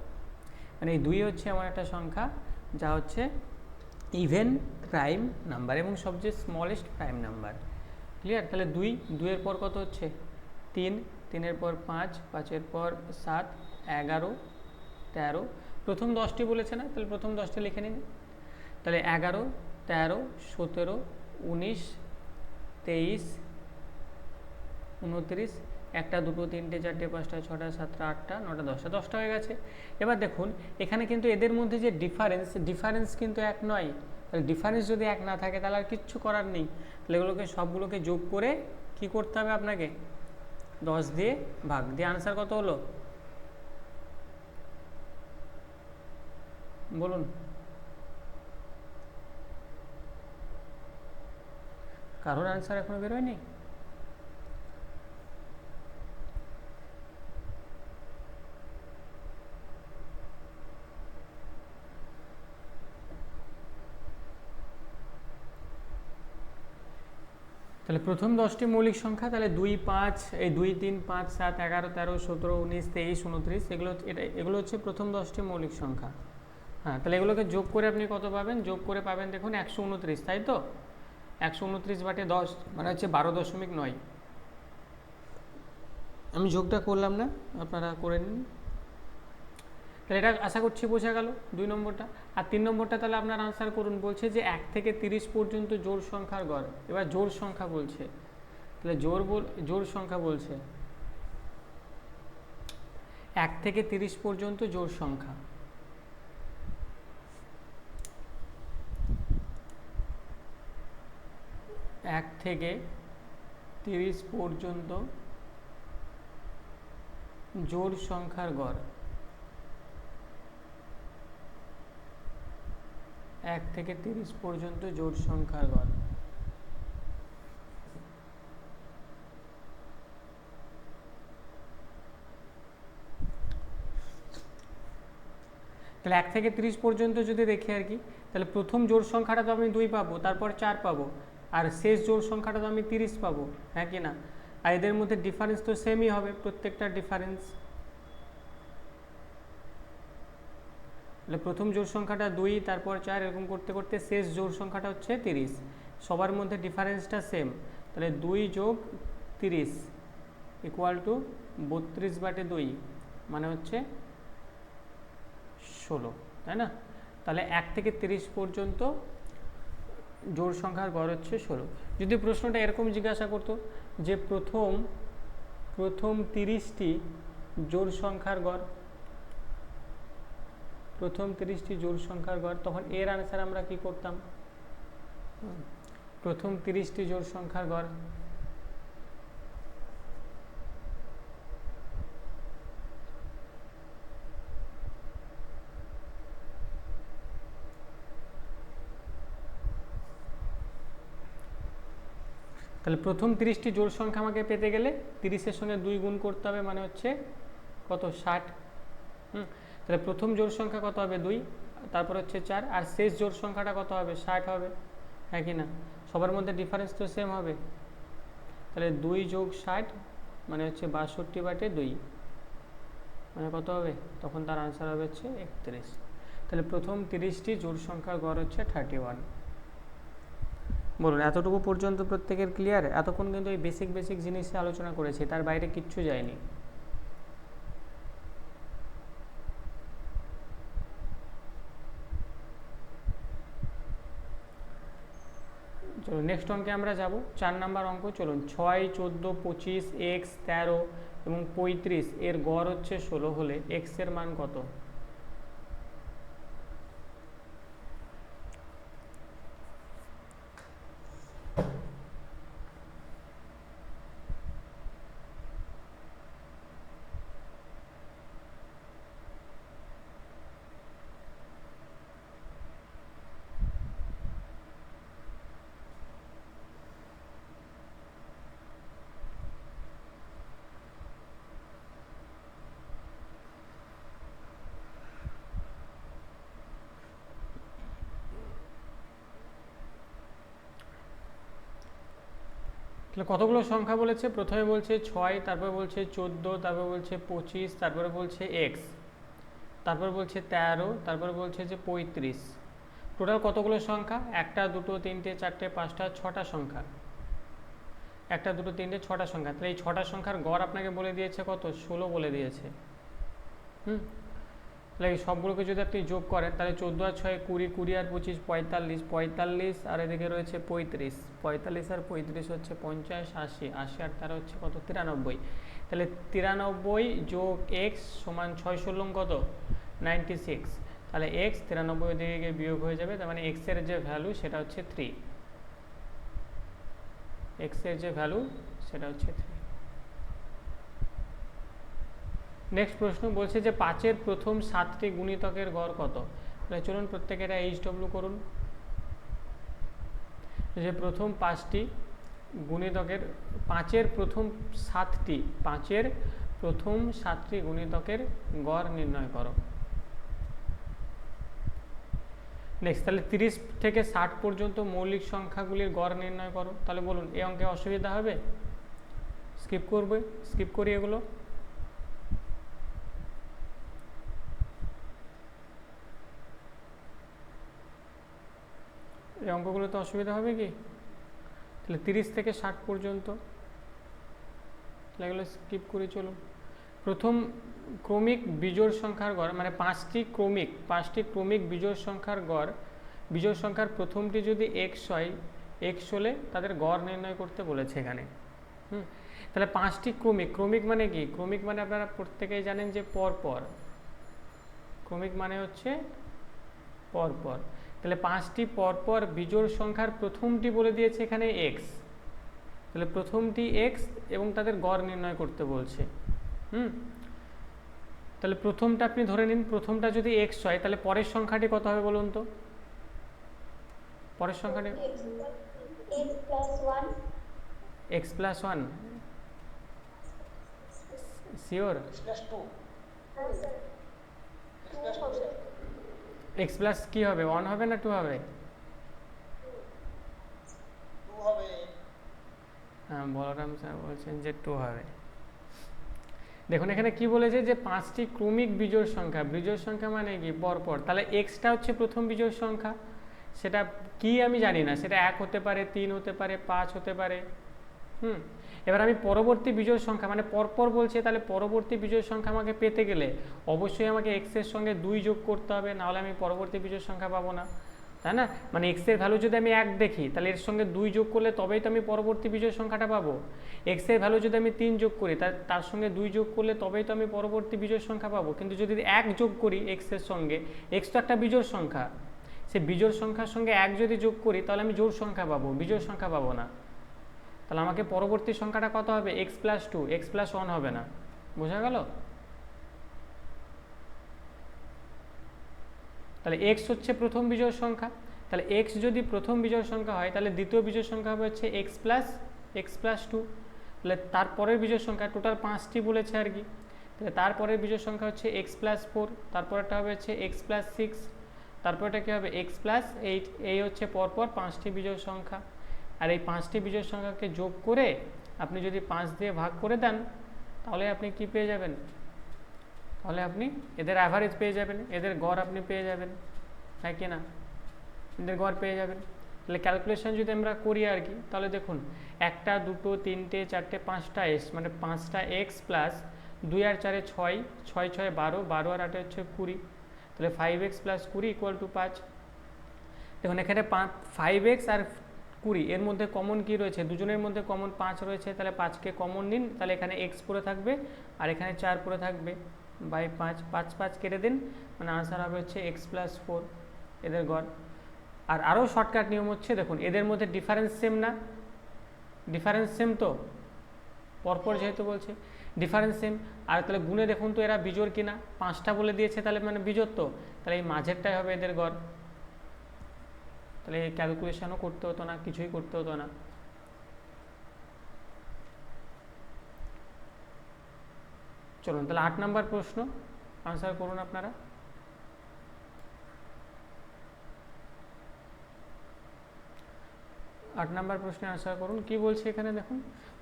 [SPEAKER 1] মানে এই 2 হচ্ছে এমন একটা সংখ্যা যা হচ্ছে ইভেন প্রাইম নাম্বার এবং সবচেয়ে স্মলেস্ট প্রাইম নাম্বার। ক্লিয়ার? তাহলে 2 এর পর কত হচ্ছে 3, 3-এর পর 5, 5-এর পর 7, 11, 13, প্রথম 10টি বলেছে না, তাহলে প্রথম 10টি লিখে নিন। তাহলে 11, 13, 17, 19, 23, 29, 1, 2, 3, 4, 5, 6, 7, 8, 9, 10, 10টা হয়ে গেছে। এবার দেখুন এখানে কিন্তু এদের মধ্যে যে ডিফারেন্স কিন্তু এক নয়। তাহলে ডিফারেন্স যদি এক না থাকে তাহলে আর কিচ্ছু করার নেই। তাহলে এগুলোকে সবগুলোকে যোগ করে কি করতে হবে আপনাকে, 10 দিয়ে ভাগ দিয়ে আনসার কত হলো বলুন? কারোর আনসার এখনো বেরোয়নি? তাহলে প্রথম 10টি মৌলিক সংখ্যা, তাহলে 2, 5, এই 2, 3, 5, 7, 11, 13, 17, 19, 23, 29, এগুলো হচ্ছে প্রথম 10টি মৌলিক সংখ্যা। হ্যাঁ, তাহলে এগুলোকে যোগ করে আপনি কত পাবেন? যোগ করে পাবেন দেখুন 129, তাই তো? 129/10 মানে হচ্ছে 12.9। আমি যোগটা করলাম না, আপনারা করে নিন। তাহলে এটা আশা করছি বোঝা গেল 2 নম্বরটা। আর 3 নম্বরটা তাহলে আপনার আনসার করুন। বলছে যে 1 থেকে 30 পর্যন্ত জোড় সংখ্যার গড়। এবার জোড় সংখ্যা বলছে, তাহলে জোড় সংখ্যা বলছে 1 থেকে 30 পর্যন্ত জোড় সংখ্যা। এক থেকে 30 পর্যন্ত জোড় সংখ্যার গড়। 1 থেকে 30 পর্যন্ত জোড় সংখ্যার গড়। তাহলে 1 থেকে 30 পর্যন্ত যদি দেখি আর কি, তাহলে প্রথম জোড় সংখ্যাটা তো আমি 2 পাবো, তারপর 4 পাবো, আর শেষ জোড় সংখ্যাটা তো আমি 30 পাবো, হ্যাঁ কি না? আর এদের মধ্যে ডিফারেন্স তো সেমই হবে, প্রত্যেকটা ডিফারেন্স। তাহলে প্রথম জোড় সংখ্যাটা 2, তারপর 4, এরকম করতে করতে শেষ জোড় সংখ্যাটা হচ্ছে 30। সবার মধ্যে ডিফারেন্সটা সেম, তাহলে 2 যোগ 30 ইকুয়াল টু 32/2 মানে হচ্ছে 16, তাই না? তাহলে 1 থেকে 30 পর্যন্ত জোড় সংখ্যার গড় হচ্ছে 16। যদি প্রশ্নটা এরকম জিজ্ঞাসা করতো যে প্রথম 30টি জোড় সংখ্যার গড়, প্রথম 30টি জোড় সংখ্যার গড়, তখন এর আনসার আমরা কি করতাম? প্রথম 30টি জোড় সংখ্যার গড়, তাহলে প্রথম 30টি জোড় সংখ্যা আমাকে পেতে গেলে 30-এর সঙ্গে 2 গুণ করতে হবে, মানে হচ্ছে কত? 60। তাহলে প্রথম জোড় সংখ্যা কত হবে? 2, তারপর হচ্ছে 4, আর শেষ জোড় সংখ্যাটা কত হবে? 60 হবে, হ্যাঁ কি না? সবার মধ্যে ডিফারেন্স তো সেম হবে। তাহলে 2 যোগ 60 মানে হচ্ছে 62/2 মানে কত হবে? তখন তার আনসার হবে হচ্ছে 31। তাহলে প্রথম 30টি জোড় সংখ্যার গড় হচ্ছে 31। বলুন এতটুকু পর্যন্ত প্রত্যেকের ক্লিয়ার? এতক্ষণ কিন্তু এই বেসিক জিনিসে আলোচনা করেছি, তার বাইরে কিচ্ছু যায়নি। চলুন নেক্সট অঙ্কে আমরা যাব। 4 নাম্বার অঙ্ক। চলুন 6, 14, 25, x, 13 এবং 35 এর গড় হচ্ছে 16 হলে x এর মান কত? তাহলে কতগুলো সংখ্যা বলেছে? প্রথমে বলছে 6, তারপরে বলছে 14, তারপরে বলছে 25, তারপরে বলছে এক্স, তারপর বলছে 13, তারপরে বলছে যে 35। টোটাল কতগুলো সংখ্যা? 1 2 3 4 5 6টা সংখ্যা। 1 2 3 6টা সংখ্যা। তাহলে এই 6টা সংখ্যার গড় আপনাকে বলে দিয়েছে কত? 16 বলে দিয়েছে। তাহলে এই সবগুলোকে যদি আপনি যোগ করেন তাহলে 14 আর 6 20, 20 আর 25 45, 45 আর এদিকে রয়েছে 35, 45 আর 35 হচ্ছে 50, 80, 80 আর 13 হচ্ছে কত? 93। তাহলে 93 যোগ এক্স সমান 6 ষোলং কত? 96। তাহলে এক্স 93 ওদিকে গিয়ে বিয়োগ হয়ে যাবে, তার মানে এক্সের যে ভ্যালু সেটা হচ্ছে 3। এক্সের যে ভ্যালু সেটা হচ্ছে 3। নেক্সট প্রশ্ন বলছে যে 5-এর প্রথম 7টি গুণিতকের গড় কত? তাহলে চলুন প্রত্যেকে এটা এইচডব্লিউ করুন। যে প্রথম 5টি গুণিতকের 5-এর প্রথম 7টি 5-এর প্রথম 7টি গুণিতকের গড় নির্ণয় করো। নেক্সট তাহলে 30 থেকে 60 পর্যন্ত মৌলিক সংখ্যাগুলির গড় নির্ণয় করো। তাহলে বলুন এই অঙ্কে অসুবিধা হবে? স্কিপ করি এগুলো। এই অঙ্কগুলোতে অসুবিধা হবে কি? তাহলে 30 থেকে 60 পর্যন্ত, তাহলে এগুলো স্কিপ করি। চলুন প্রথম ক্রমিক বিজোড় সংখ্যার গড়, মানে 5টি ক্রমিক বিজোড় সংখ্যার গড়, বিজোড় সংখ্যার প্রথমটি যদি এক্স হয়, এক্স হলে তাদের গড় নির্ণয় করতে বলেছে এখানে। তাহলে 5টি ক্রমিক মানে কি? ক্রমিক মানে আপনারা প্রত্যেকেই জানেন যে পরপর। ক্রমিক মানে হচ্ছে পরপর। তাহলে 5টি পরপর বিজোড় সংখ্যার প্রথমটি বলে দিয়েছে এখানে এক্স। তাহলে প্রথমটি এক্স এবং তাদের গড় নির্ণয় করতে বলছে। তাহলে প্রথমটা আপনি ধরে নিন, প্রথমটা যদি এক্স হয় তাহলে পরের সংখ্যাটি কত হবে বলুন তো? পরের সংখ্যাটি x plus 1। Sure? X plus কি হবে? 1 হবে না 2 হবে? হ্যাঁ, বলরাম স্যার বলছেন যে 2 হবে। দেখুন এখানে কি বলেছে যে 5টি ক্রমিক বিজোড় সংখ্যা। বিজোড় সংখ্যা মানে কি? পরপর। তাহলে এক্সটা হচ্ছে প্রথম বিজোড় সংখ্যা, সেটা কি আমি জানি না, সেটা 1 হতে পারে, 3 হতে পারে, 5 হতে পারে। এবার আমি পরবর্তী বিজোড় সংখ্যা মানে পরপর বলছে, তাহলে পরবর্তী বিজোড় সংখ্যা আমাকে পেতে গেলে অবশ্যই আমাকে এক্সের সঙ্গে 2 যোগ করতে হবে, নাহলে আমি পরবর্তী বিজোড় সংখ্যা পাবো না, তাই না? মানে এক্সের ভ্যালু যদি আমি 1 দেখি তাহলে এর সঙ্গে 2 যোগ করলে তবেই তো আমি পরবর্তী বিজোড় সংখ্যাটা পাবো। এক্সের ভ্যালু যদি আমি 3 যোগ করি তার সঙ্গে 2 যোগ করলে তবেই তো আমি পরবর্তী বিজোড় সংখ্যা পাবো। কিন্তু যদি 1 যোগ করি এক্সের সঙ্গে, এক্স তো একটা বিজোড় সংখ্যা, সে বিজোড় সংখ্যার সঙ্গে 1 যদি যোগ করি তাহলে আমি জোড় সংখ্যা পাবো, বিজোড় সংখ্যা পাবো না। তাহলে আমাকে পরবর্তী সংখ্যাটা কত হবে? এক্স প্লাস 2, এক্স প্লাস 1 হবে না। বোঝা গেল? তাহলে এক্স হচ্ছে প্রথম বিজোড় সংখ্যা। তাহলে এক্স যদি প্রথম বিজোড় সংখ্যা হয় তাহলে দ্বিতীয় বিজোড় সংখ্যা হবে হচ্ছে এক্স প্লাস 2। তাহলে তারপরের বিজোড় সংখ্যা টোটাল 5টি বলেছে আর কি। তাহলে তারপরের বিজোড় সংখ্যা হচ্ছে এক্স প্লাস 4, তারপরটা হবে হচ্ছে এক্স প্লাস 6, তারপরটা কী হবে? X plus 8। এই হচ্ছে পরপর 5টি বিজোড় সংখ্যা। আর এই 5টি বিজোড় সংখ্যাকে যোগ করে আপনি যদি 5 দিয়ে ভাগ করে দেন তাহলে আপনি কি পেয়ে যাবেন? তাহলে আপনি এদের অ্যাভারেজ পেয়ে যাবেন, এদের গড় আপনি পেয়ে যাবেন, হ্যাঁ কি না? এদের গড় পেয়ে যাবেন। তাহলে ক্যালকুলেশন যদি আমরা করি আর কি, তাহলে দেখুন 1 2 3 4 5টা এক্স, মানে 5টা এক্স প্লাস 2 আর 4 6, 6 6 12, 12 আর 8 হচ্ছে 20। তাহলে 5x প্লাস 20 ইকুয়াল টু 5। দেখুন এখানে 5x আর 20 এর মধ্যে কমন কি রয়েছে? দুজনের মধ্যে কমন 5 রয়েছে, তাহলে 5কে কমন নিন, তাহলে এখানে x পড়ে থাকবে আর এখানে 4 পড়ে থাকবে, বাই 5, 5 5 কেটে দিন, মানে আনসার হবে হচ্ছে x প্লাস 4 এদের গড়। আর আরও শর্টকাট নিয়ম হচ্ছে, দেখুন এদের মধ্যে ডিফারেন্স সেম না? ডিফারেন্স সেম তো, পরপর যেহেতু বলছে ডিফারেন্স সেম। আর তাহলে গুণে দেখুন তো এরা বিজোড় কিনা, 5টা বলে দিয়েছে তাহলে মানে বিজোড় তো, তাহলে এই মাঝেরটাই হবে এদের গড়। তাহলে এই ক্যালকুলেশনও করতে হতো না, কিছুই করতে হতো না। চলুন তাহলে 8 নম্বর প্রশ্ন আনসার করুন আপনারা। 8 নম্বর প্রশ্নে আনসার করুন। কি বলছে এখানে দেখুন,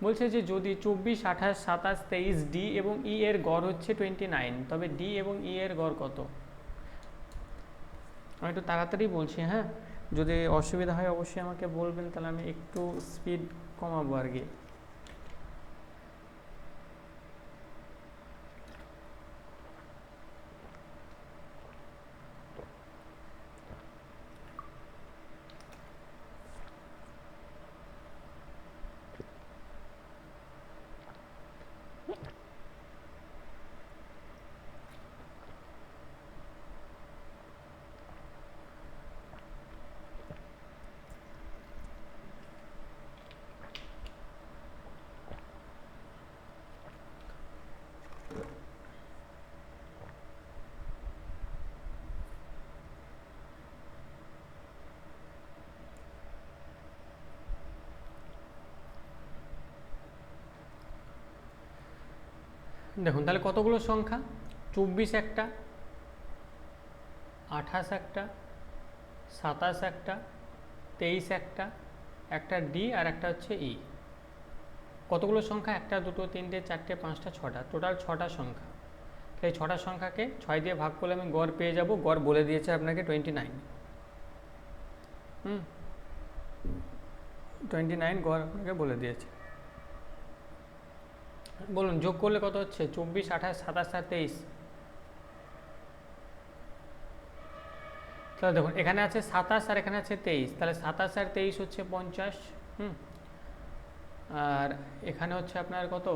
[SPEAKER 1] বলছে যে যদি 24, 28, 27, 23 ডি এবং ই এর গড় হচ্ছে 29, তবে ডি এবং ই এর গড় কত? আমি একটু তাড়াতাড়ি বলছি, হ্যাঁ, যদি অসুবিধা হয় অবশ্যই আমাকে বলবেন, তাহলে আমি একটু স্পিড কমাবো আর কি। দেখুন তাহলে কতগুলো সংখ্যা, 24 একটা, 28 একটা, 27 একটা, 23 একটা, একটা ডি আর একটা হচ্ছে ই। কতগুলো সংখ্যা? 1, 2, 3, 4, 5, 6টা, টোটাল 6টা সংখ্যা। এই 6টা সংখ্যাকে 6 দিয়ে ভাগ করলে আমি গড় পেয়ে যাব। গড় বলে দিয়েছে আপনাকে 29। 29 গড় আপনাকে বলে দিয়েছে। বলুন যোগ করলে কত হচ্ছে? 24, 28, 27 আর 23। তাহলে দেখুন এখানে আছে 27 আর এখানে আছে 23, তাহলে 27 আর 23 হচ্ছে 50। আর এখানে হচ্ছে আপনার কত?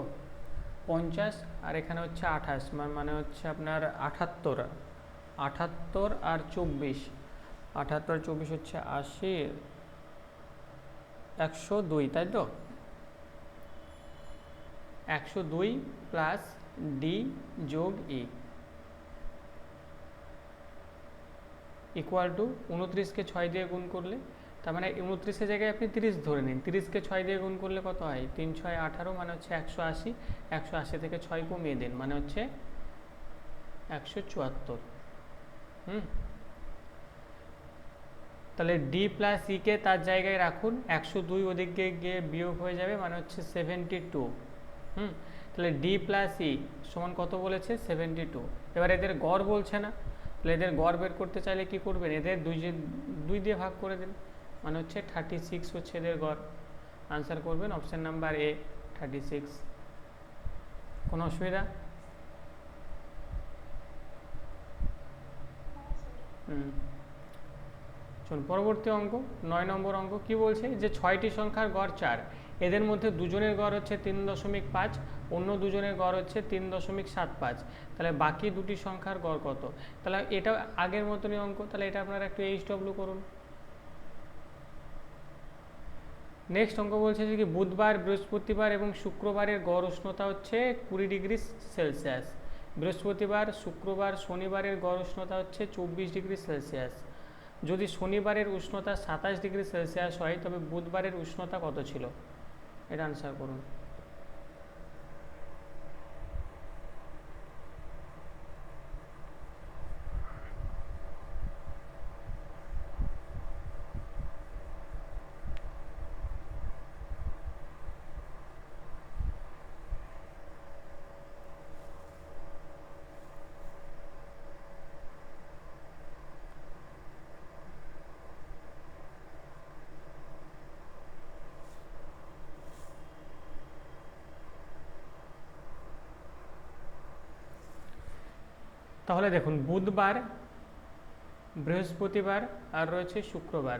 [SPEAKER 1] 50 আর এখানে হচ্ছে 28, মানে হচ্ছে আপনার 78। 78 আর 24, 78 আর 24 হচ্ছে 80, 102, তাই তো? 102 প্লাস ডি যোগ ই ইকুয়াল টু 29কে 6 দিয়ে গুণ করলে, তার মানে 29-এর জায়গায় আপনি 30 ধরে নিন। 30কে 6 দিয়ে গুণ করলে কত হয়? 3, 6, 18, মানে হচ্ছে 180। 180 থেকে 6 কমিয়ে দিন, মানে হচ্ছে 174। তাহলে ডি প্লাস ই কে তার জায়গায় রাখুন, 102 ওদিকে গিয়ে বিয়োগ হয়ে যাবে, মানে হচ্ছে 72। তাহলে ডি প্লাস ই সমান কত বলেছে? 72। এবার এদের গড় বলছে না, তাহলে এদের গড় বের করতে চাইলে কি করবেন? এদের 2 দিয়ে ভাগ করে দিন, মানে হচ্ছে 36 হচ্ছে এদের গড়। আনসার করবেন অপশান নাম্বার এ, 36। কোনো অসুবিধা? চলুন পরবর্তী অঙ্ক, 9 নম্বর অঙ্ক। কি বলছে যে 6টি সংখ্যার গড় 4, এদের মধ্যে দুজনের গড় হচ্ছে 3.5, অন্য দুজনের গড় হচ্ছে 3.75, তাহলে বাকি দুটি সংখ্যার গড় কত? তাহলে এটা আগের মতনই অঙ্ক, তাহলে এটা আপনারা একটু HW করুন। নেক্সট অঙ্ক বলছে যে কি বুধবার, বৃহস্পতিবার এবং শুক্রবারের গড় উষ্ণতা হচ্ছে 20 ডিগ্রি সেলসিয়াস। বৃহস্পতিবার, শুক্রবার, শনিবারের গড় উষ্ণতা হচ্ছে 24 ডিগ্রি সেলসিয়াস। যদি শনিবারের উষ্ণতা 27 ডিগ্রি সেলসিয়াস হয়, তবে বুধবারের উষ্ণতা কত ছিল? এটা আনসার করুন। তাহলে দেখুন বুধবার, বৃহস্পতিবার আর রয়েছে শুক্রবার,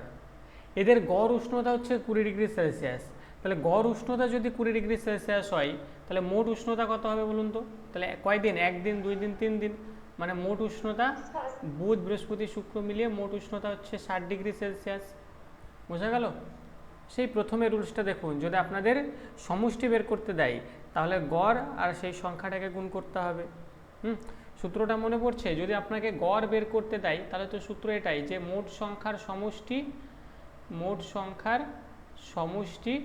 [SPEAKER 1] এদের গড় উষ্ণতা হচ্ছে 20 ডিগ্রি সেলসিয়াস। তাহলে গড় উষ্ণতা যদি 20 ডিগ্রি সেলসিয়াস হয়, তাহলে মোট উষ্ণতা কত হবে বলুন তো? তাহলে কয়দিন? 1 দিন, 2 দিন, 3 দিন, মানে মোট উষ্ণতা বুধ, বৃহস্পতি, শুক্র মিলিয়ে মোট উষ্ণতা হচ্ছে 60 ডিগ্রি সেলসিয়াস। বোঝা গেল? সেই প্রথমে রুলসটা দেখুন, যদি আপনাদের সমষ্টি বের করতে দেয়, তাহলে গড় আর সেই সংখ্যাটাকে গুণ করতে হবে। সূত্রটা মনে পড়ছে? যদি আপনাকে গড় বের করতে দেয়, তাহলে তো সূত্র এটাই যে মোট সংখ্যার সমষ্টি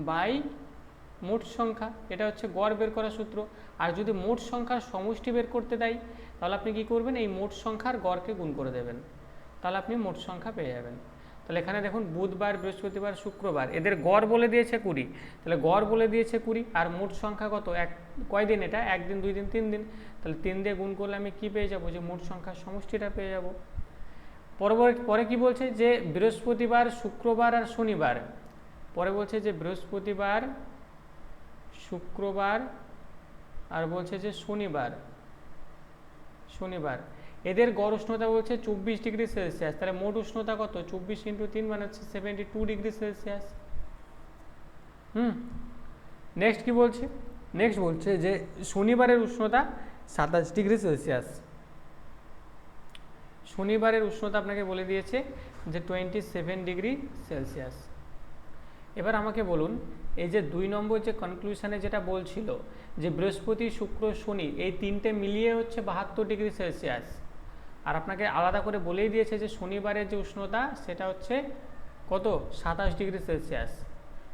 [SPEAKER 1] বাই মোট সংখ্যা, এটা হচ্ছে গড় বের করার সূত্র। আর যদি মোট সংখ্যার সমষ্টি বের করতে দেয়, তাহলে আপনি কি করবেন? এই মোট সংখ্যার গড়কে গুণ করে দেবেন, তাহলে আপনি মোট সংখ্যা পেয়ে যাবেন। তাহলে এখানে দেখুন বুধবার, বৃহস্পতিবার, শুক্রবার, এদের গড় বলে দিয়েছে 20, তাহলে গড় বলে দিয়েছে 20, আর মোট সংখ্যা কত, কয়দিন এটা, 1 দিন, 2 দিন, 3 দিন, তাহলে 3 দিয়ে গুণ করলে আমি কি পেয়ে যাবো, যে মোট সংখ্যার সমষ্টিটা পেয়ে যাব। পরে কি বলছে, যে বৃহস্পতিবার, শুক্রবার আর শনিবার, পরে বলছে যে বৃহস্পতিবার, শুক্রবার আর বলছে যে শনিবার এদের গড় উষ্ণতা বলছে 24 ডিগ্রি সেলসিয়াস, তাহলে মোট উষ্ণতা কত, 24 × 3 মানে হচ্ছে 72 ডিগ্রি সেলসিয়াস। নেক্সট কি বলছে, নেক্সট বলছে যে শনিবারের উষ্ণতা 27 ডিগ্রি সেলসিয়াস। শনিবারের উষ্ণতা আপনাকে বলে দিয়েছে যে 27 ডিগ্রি সেলসিয়াস। এবার আমাকে বলুন, এই যে 2 নম্বর যে কনক্লুশনে যেটা বলছিল যে বৃহস্পতি, শুক্র, শনি এই তিনটে মিলিয়ে হচ্ছে 72 ডিগ্রি সেলসিয়াস, আর আপনাকে আলাদা করে বলেই দিয়েছে যে শনিবারের যে উষ্ণতা সেটা হচ্ছে কত, 27 ডিগ্রি সেলসিয়াস।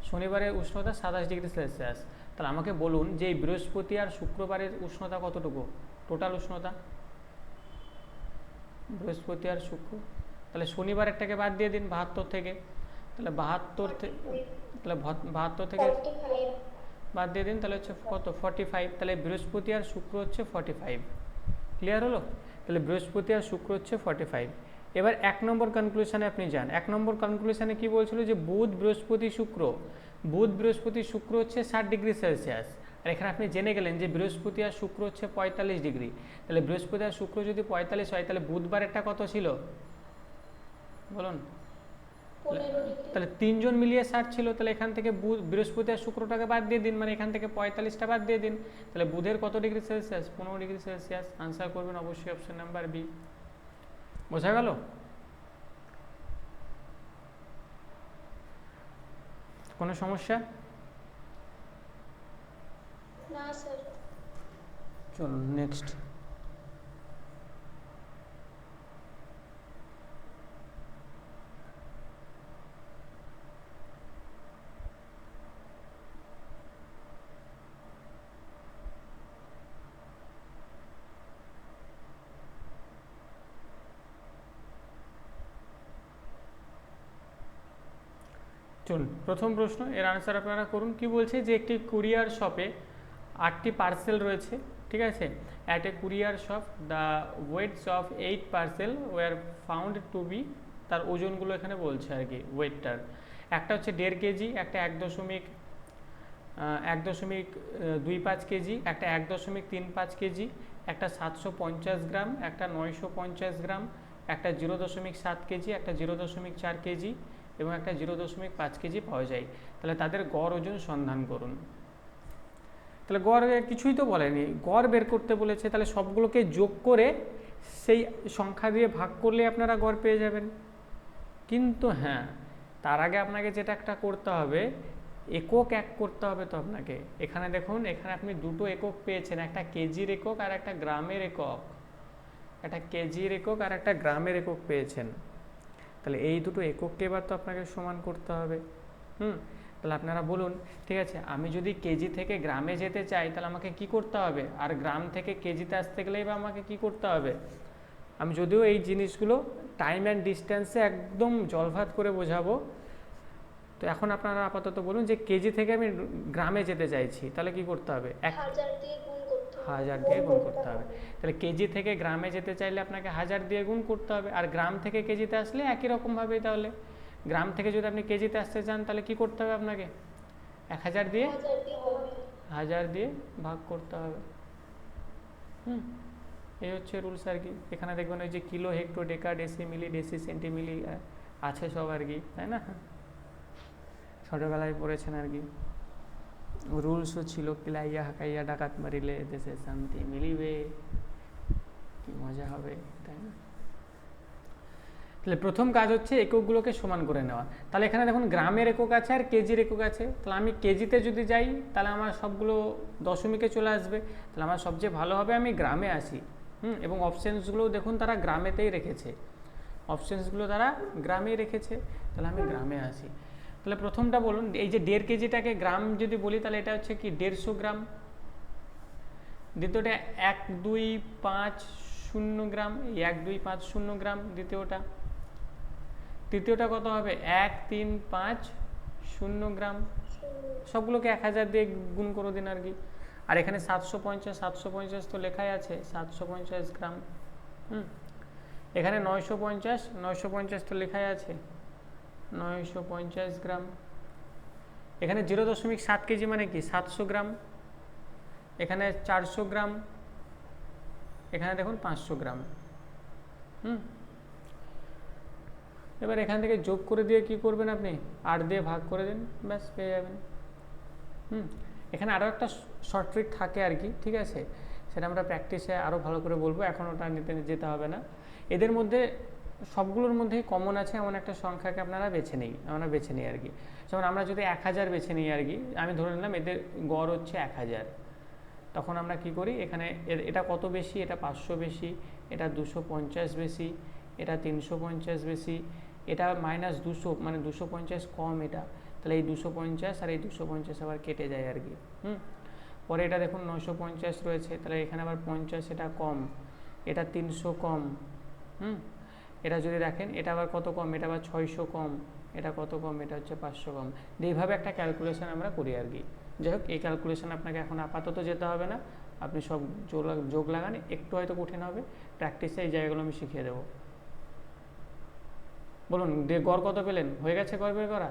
[SPEAKER 1] শনিবারের উষ্ণতা 27 ডিগ্রি সেলসিয়াস। তাহলে আমাকে বলুন যে এই বৃহস্পতি আর শুক্রবারের উষ্ণতা কতটুকু, টোটাল উষ্ণতা, বৃহস্পতি আর শুক্র, তাহলে শনিবারেরটাকে বাদ দিয়ে দিন 72 থেকে, তাহলে 72 থেকে বাদ দিয়ে দিন, তাহলে হচ্ছে কত, 45, তাহলে বৃহস্পতি আর শুক্র হচ্ছে 45। ক্লিয়ার হলো? তাহলে বৃহস্পতি আর শুক্র হচ্ছে 45। এবার 1 নম্বর কনক্লুশনে আপনি যান। 1 নম্বর কনক্লুশনে কি বলছিল, যে বুধ, বৃহস্পতি, শুক্র হচ্ছে 60 ডিগ্রি সেলসিয়াস, আর এখানে আপনি জেনে গেলেন যে বৃহস্পতি আর শুক্র হচ্ছে 45 ডিগ্রি, তাহলে বৃহস্পতি আর শুক্র যদি 45 হয়, তাহলে বুধবারেরটা কত ছিল বলুন, তাহলে 3 জন মিলিয়ে 60 ছিল, তাহলে এখান থেকে বৃহস্পতি আর শুক্রটাকে বাদ দিয়ে দিন, মানে এখান থেকে 45টা বাদ দিয়ে দিন, তাহলে বুধের কত degree Celsius, 15 degree Celsius. Answer করবেন অবশ্যই অপশন নাম্বার বি। বোঝা গেল? কোনো সমস্যা?
[SPEAKER 2] না স্যার।
[SPEAKER 1] চলুন নেক্সট। চলুন প্রথম প্রশ্ন, এর আনসার আপনারা করুন। কি বলছে, যে একটি কুরিয়ার শপে 8টি পার্সেল রয়েছে, ঠিক আছে। At a courier shop the weights of 8 parcel were found to be, তার ওজনগুলো এখানে বলছে আর কি, ওয়েটটার। একটা হচ্ছে 1.5 কেজি, একটা 1.25 কেজি, একটা 1.35 কেজি, একটা 750 গ্রাম, একটা 950 গ্রাম, একটা 0.7 কেজি, একটা 0.4 কেজি এবং একটা 0.5 কেজি পাওয়া যায়। তাহলে তাদের গড় ওজন সন্ধান করুন। তাহলে গড় কিছুই তো বলেনি, গড় বের করতে বলেছে, তাহলে সবগুলোকে যোগ করে সেই সংখ্যা দিয়ে ভাগ করলে আপনারা গড় পেয়ে যাবেন। কিন্তু হ্যাঁ, তার আগে আপনাকে যেটা একটা করতে হবে, একক এক করতে হবে তো আপনাকে। এখানে দেখুন, এখানে আপনি দুটো একক পেয়েছেন, একটা কেজির একক আর একটা গ্রামের একক, একটা কেজির একক আর একটা গ্রামের একক পেয়েছেন। তাহলে এই দুটো একককে এবার তো আপনাকে সমান করতে হবে। তাহলে আপনারা বলুন, ঠিক আছে, আমি যদি কেজি থেকে গ্রামে যেতে চাই তাহলে আমাকে কি করতে হবে, আর গ্রাম থেকে কেজিতে আসতে গেলেই বা আমাকে কি করতে হবে। আমি যদিও এই জিনিসগুলো টাইম অ্যান্ড ডিস্টেন্সে একদম জলভাত করে বোঝাবো, তো এখন আপনারা আপাতত বলুন যে কেজি থেকে আমি গ্রামে যেতে চাইছি, তাহলে কি করতে হবে,
[SPEAKER 2] 1000 দিয়ে গুণ করতে হবে।
[SPEAKER 1] 1000 দিয়ে গুণ করতে হবে। তাহলে কেজি থেকে গ্রামে যেতে চাইলে আপনাকে 1000 দিয়ে গুণ করতে হবে, আর গ্রাম থেকে কেজিতে আসলে একই রকমভাবেই। তাহলে গ্রাম থেকে যদি আপনি কেজিতে আসতে চান তাহলে কি করতে হবে আপনাকে, 1000 দিয়ে 1000 দিয়ে ভাগ করতে হবে। এই হচ্ছে রুলস আর কি। এখানে দেখবেন ওই যে কিলো, হেক্টো, ডেকা, ডেসি, মিলি, ডেসি, সেন্টিমিলি আছে সব আর কি, তাই না, ছোটোবেলায় পড়েছেন আর কি। রুলসও ছিল, কিলাইয়া হাকাইয়া ডাকাত মারিলে দেশে শান্তি মিলিবে, কি মজা হবে, তাই না। তাহলে প্রথম কাজ হচ্ছে এককগুলোকে সমান করে নেওয়া। তাহলে এখানে দেখুন গ্রামের একক আছে আর কেজির একক আছে। তাহলে আমি কেজিতে যদি যাই তাহলে আমার সবগুলো দশমিকে চলে আসবে, তাহলে আমার সবচেয়ে ভালো হবে আমি গ্রামে আসি। এবং অপশানসগুলোও দেখুন তারা গ্রামেতেই রেখেছে, অপশানসগুলো তারা গ্রামেই রেখেছে, তাহলে আমি গ্রামে আসি। তাহলে প্রথমটা বলুন, এই যে 1.5 কেজিটাকে গ্রাম যদি বলি তাহলে এটা হচ্ছে কি 150 গ্রাম। দ্বিতীয়টা 1250 গ্রাম, 1250 গ্রাম দ্বিতীয়টা। তৃতীয়টা কত হবে 1350 গ্রাম, সবগুলোকে 1000 দিয়ে গুণ করে দিন আর কি। আর এখানে 750 তো লেখাই আছে 750 গ্রাম। এখানে 950 তো লেখাই আছে 950 গ্রাম। এখানে 0.7 কেজি মানে কি 700 গ্রাম, এখানে 400 গ্রাম, এখানে দেখুন 500 গ্রাম। এবার এখান থেকে যোগ করে দিয়ে কি করবেন আপনি 8 দিয়ে ভাগ করে দিন, ব্যাস পেয়ে যাবেন। এখানে আরও একটা শর্ট ট্রিক থাকে আর কি, ঠিক আছে, সেটা আমরা প্র্যাকটিসে আরও ভালো করে বলবো, এখন ওটা নিতে যেতে হবে না। এদের মধ্যে সবগুলোর মধ্যেই কমন আছে এমন একটা সংখ্যাকে আমরা বেছে নিই আর কি। যেমন আমরা যদি 1000 বেছে নিই আর কি, আমি ধরে নিলাম এদের গড় হচ্ছে 1000, তখন আমরা কি করি এখানে এটা কত বেশি, এটা 500 বেশি, এটা 250 বেশি, এটা 350 বেশি, এটা -200 মানে 250 কম এটা, তাহলে এই 250 আর এই 250 আবার কেটে যায় আর কি। পরে এটা দেখুন 950 রয়েছে, তাহলে এখানে আবার 50 এটা কম, এটা 300 কম। এটা যদি দেখেন এটা আবার কত কম, এটা আবার 600 কম, এটা কত কম, এটা হচ্ছে 500 কম। এইভাবে একটা ক্যালকুলেশন আমরা করি আর কি। যাই হোক, এই ক্যালকুলেশন আপনাকে এখন আপাতত যেতে হবে না, আপনি সব যোগ লাগান, একটু হয়তো কঠিন হবে, প্র্যাকটিসে এই জায়গাগুলো আমি শিখিয়ে দেবো। বলুন গড় কত পেলেন, হয়ে গেছে গড় বের করা?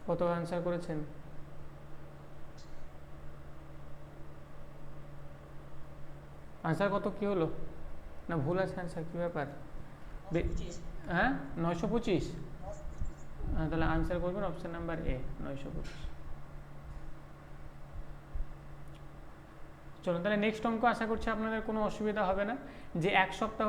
[SPEAKER 1] কত অ্যান্সার করেছেন? আনসার কত কি হলো, না ভুল আছে আনসার, কী ব্যাপার? হ্যাঁ 925, তাহলে আনসার করবেন অপশন নাম্বার এ 925। চলুন তাহলে নেক্সট অঙ্ক, আশা করছি আপনাদের কোনো অসুবিধা হবে না। যে এক সপ্তাহ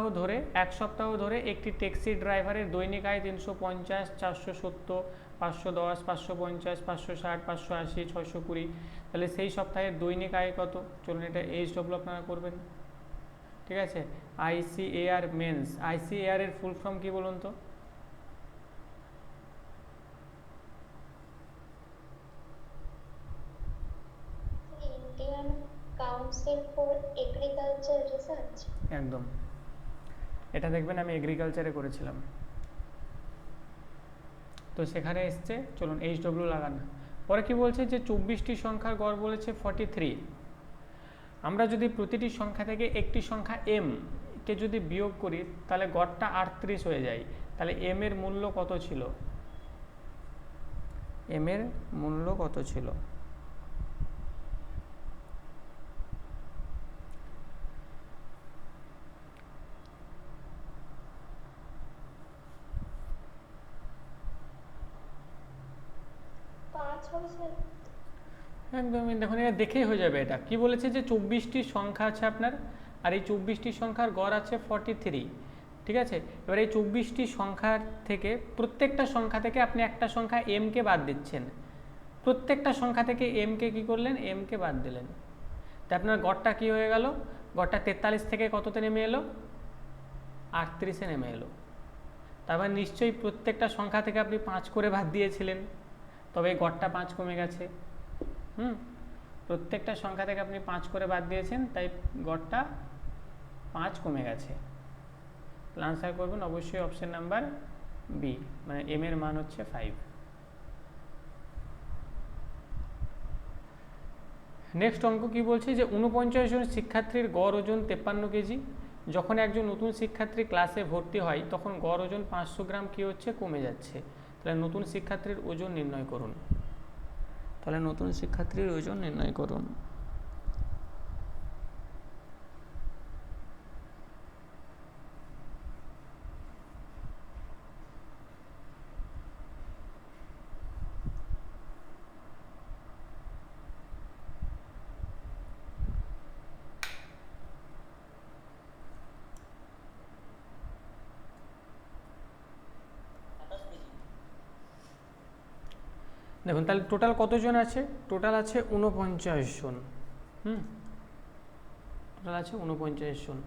[SPEAKER 1] ধরে একটি ট্যাক্সি ড্রাইভারের দৈনিক আয় 350, 470, 510, 550, 560, 580, 620, তাহলে সেই সপ্তাহের দৈনিক আয় কত? চলুন এটা এইচডব্লিউ আপনারা করবেন, ঠিক আছে। ICAR মেন্স, ICAR এর ফুল ফর্ম কি বলুন তো?
[SPEAKER 2] Indian council for agriculture research.
[SPEAKER 1] একদম, এটা দেখবেন আমি এগ্রিকালচারে করেছিলাম, তো সেখানে এসছে। চলুন এইচডব্লিউ লাগান। পরে কি বলছে যে 24টি সংখ্যার গড় বলেছে 43। আমরা যদি প্রতিটি সংখ্যা থেকে একটি সংখ্যা m কে যদি বিয়োগ করি তাহলে গড়টা 38 হয়ে যায়, তাহলে m এর মূল্য কত ছিল? m এর মূল্য কত ছিল? একদমই, দেখুন এটা দেখেই হয়ে যাবে। এটা কি বলেছে যে 24টি সংখ্যা আছে আপনার, আর এই 24টি সংখ্যার গড় আছে 43, ঠিক আছে। এবার এই 24টি সংখ্যার থেকে প্রত্যেকটা সংখ্যা থেকে আপনি একটা সংখ্যা m কে বাদ দিচ্ছেন, প্রত্যেকটা সংখ্যা থেকে m কে কি করলেন, m কে বাদ দিলেন, তাই আপনার গড়টা কি হয়ে গেল? গড়টা 43 থেকে কততে নেমে এলো? 38-এ নেমে এলো। তারপর নিশ্চয়ই প্রত্যেকটা সংখ্যা থেকে আপনি 5 করে বাদ দিয়েছিলেন, তবে এই গড়টা 5 কমে গেছে। প্রত্যেকটা সংখ্যা থেকে আপনি 5 করে বাদ দিয়েছেন, তাই গড়টা 5 কমে গেছে। আনসার করবেন অবশ্যই অপশন নাম্বার বি, মানে m এর মান হচ্ছে 5। নেক্সট অঙ্ক কি বলছে যে 49 জন শিক্ষার্থীর গড় ওজন 53 কেজি। যখন একজন নতুন শিক্ষার্থী ক্লাসে ভর্তি হয় তখন গড় ওজন 500 গ্রাম কি হচ্ছে, কমে যাচ্ছে। তাহলে নতুন শিক্ষার্থীর ওজন নির্ণয় করুন। তাহলে নতুন শিক্ষার্থীর ওজন নির্ণয় করুন। দেখুন তাহলে টোটাল কতজন আছে? টোটাল আছে 49 জন। টোটাল আছে 49 জন,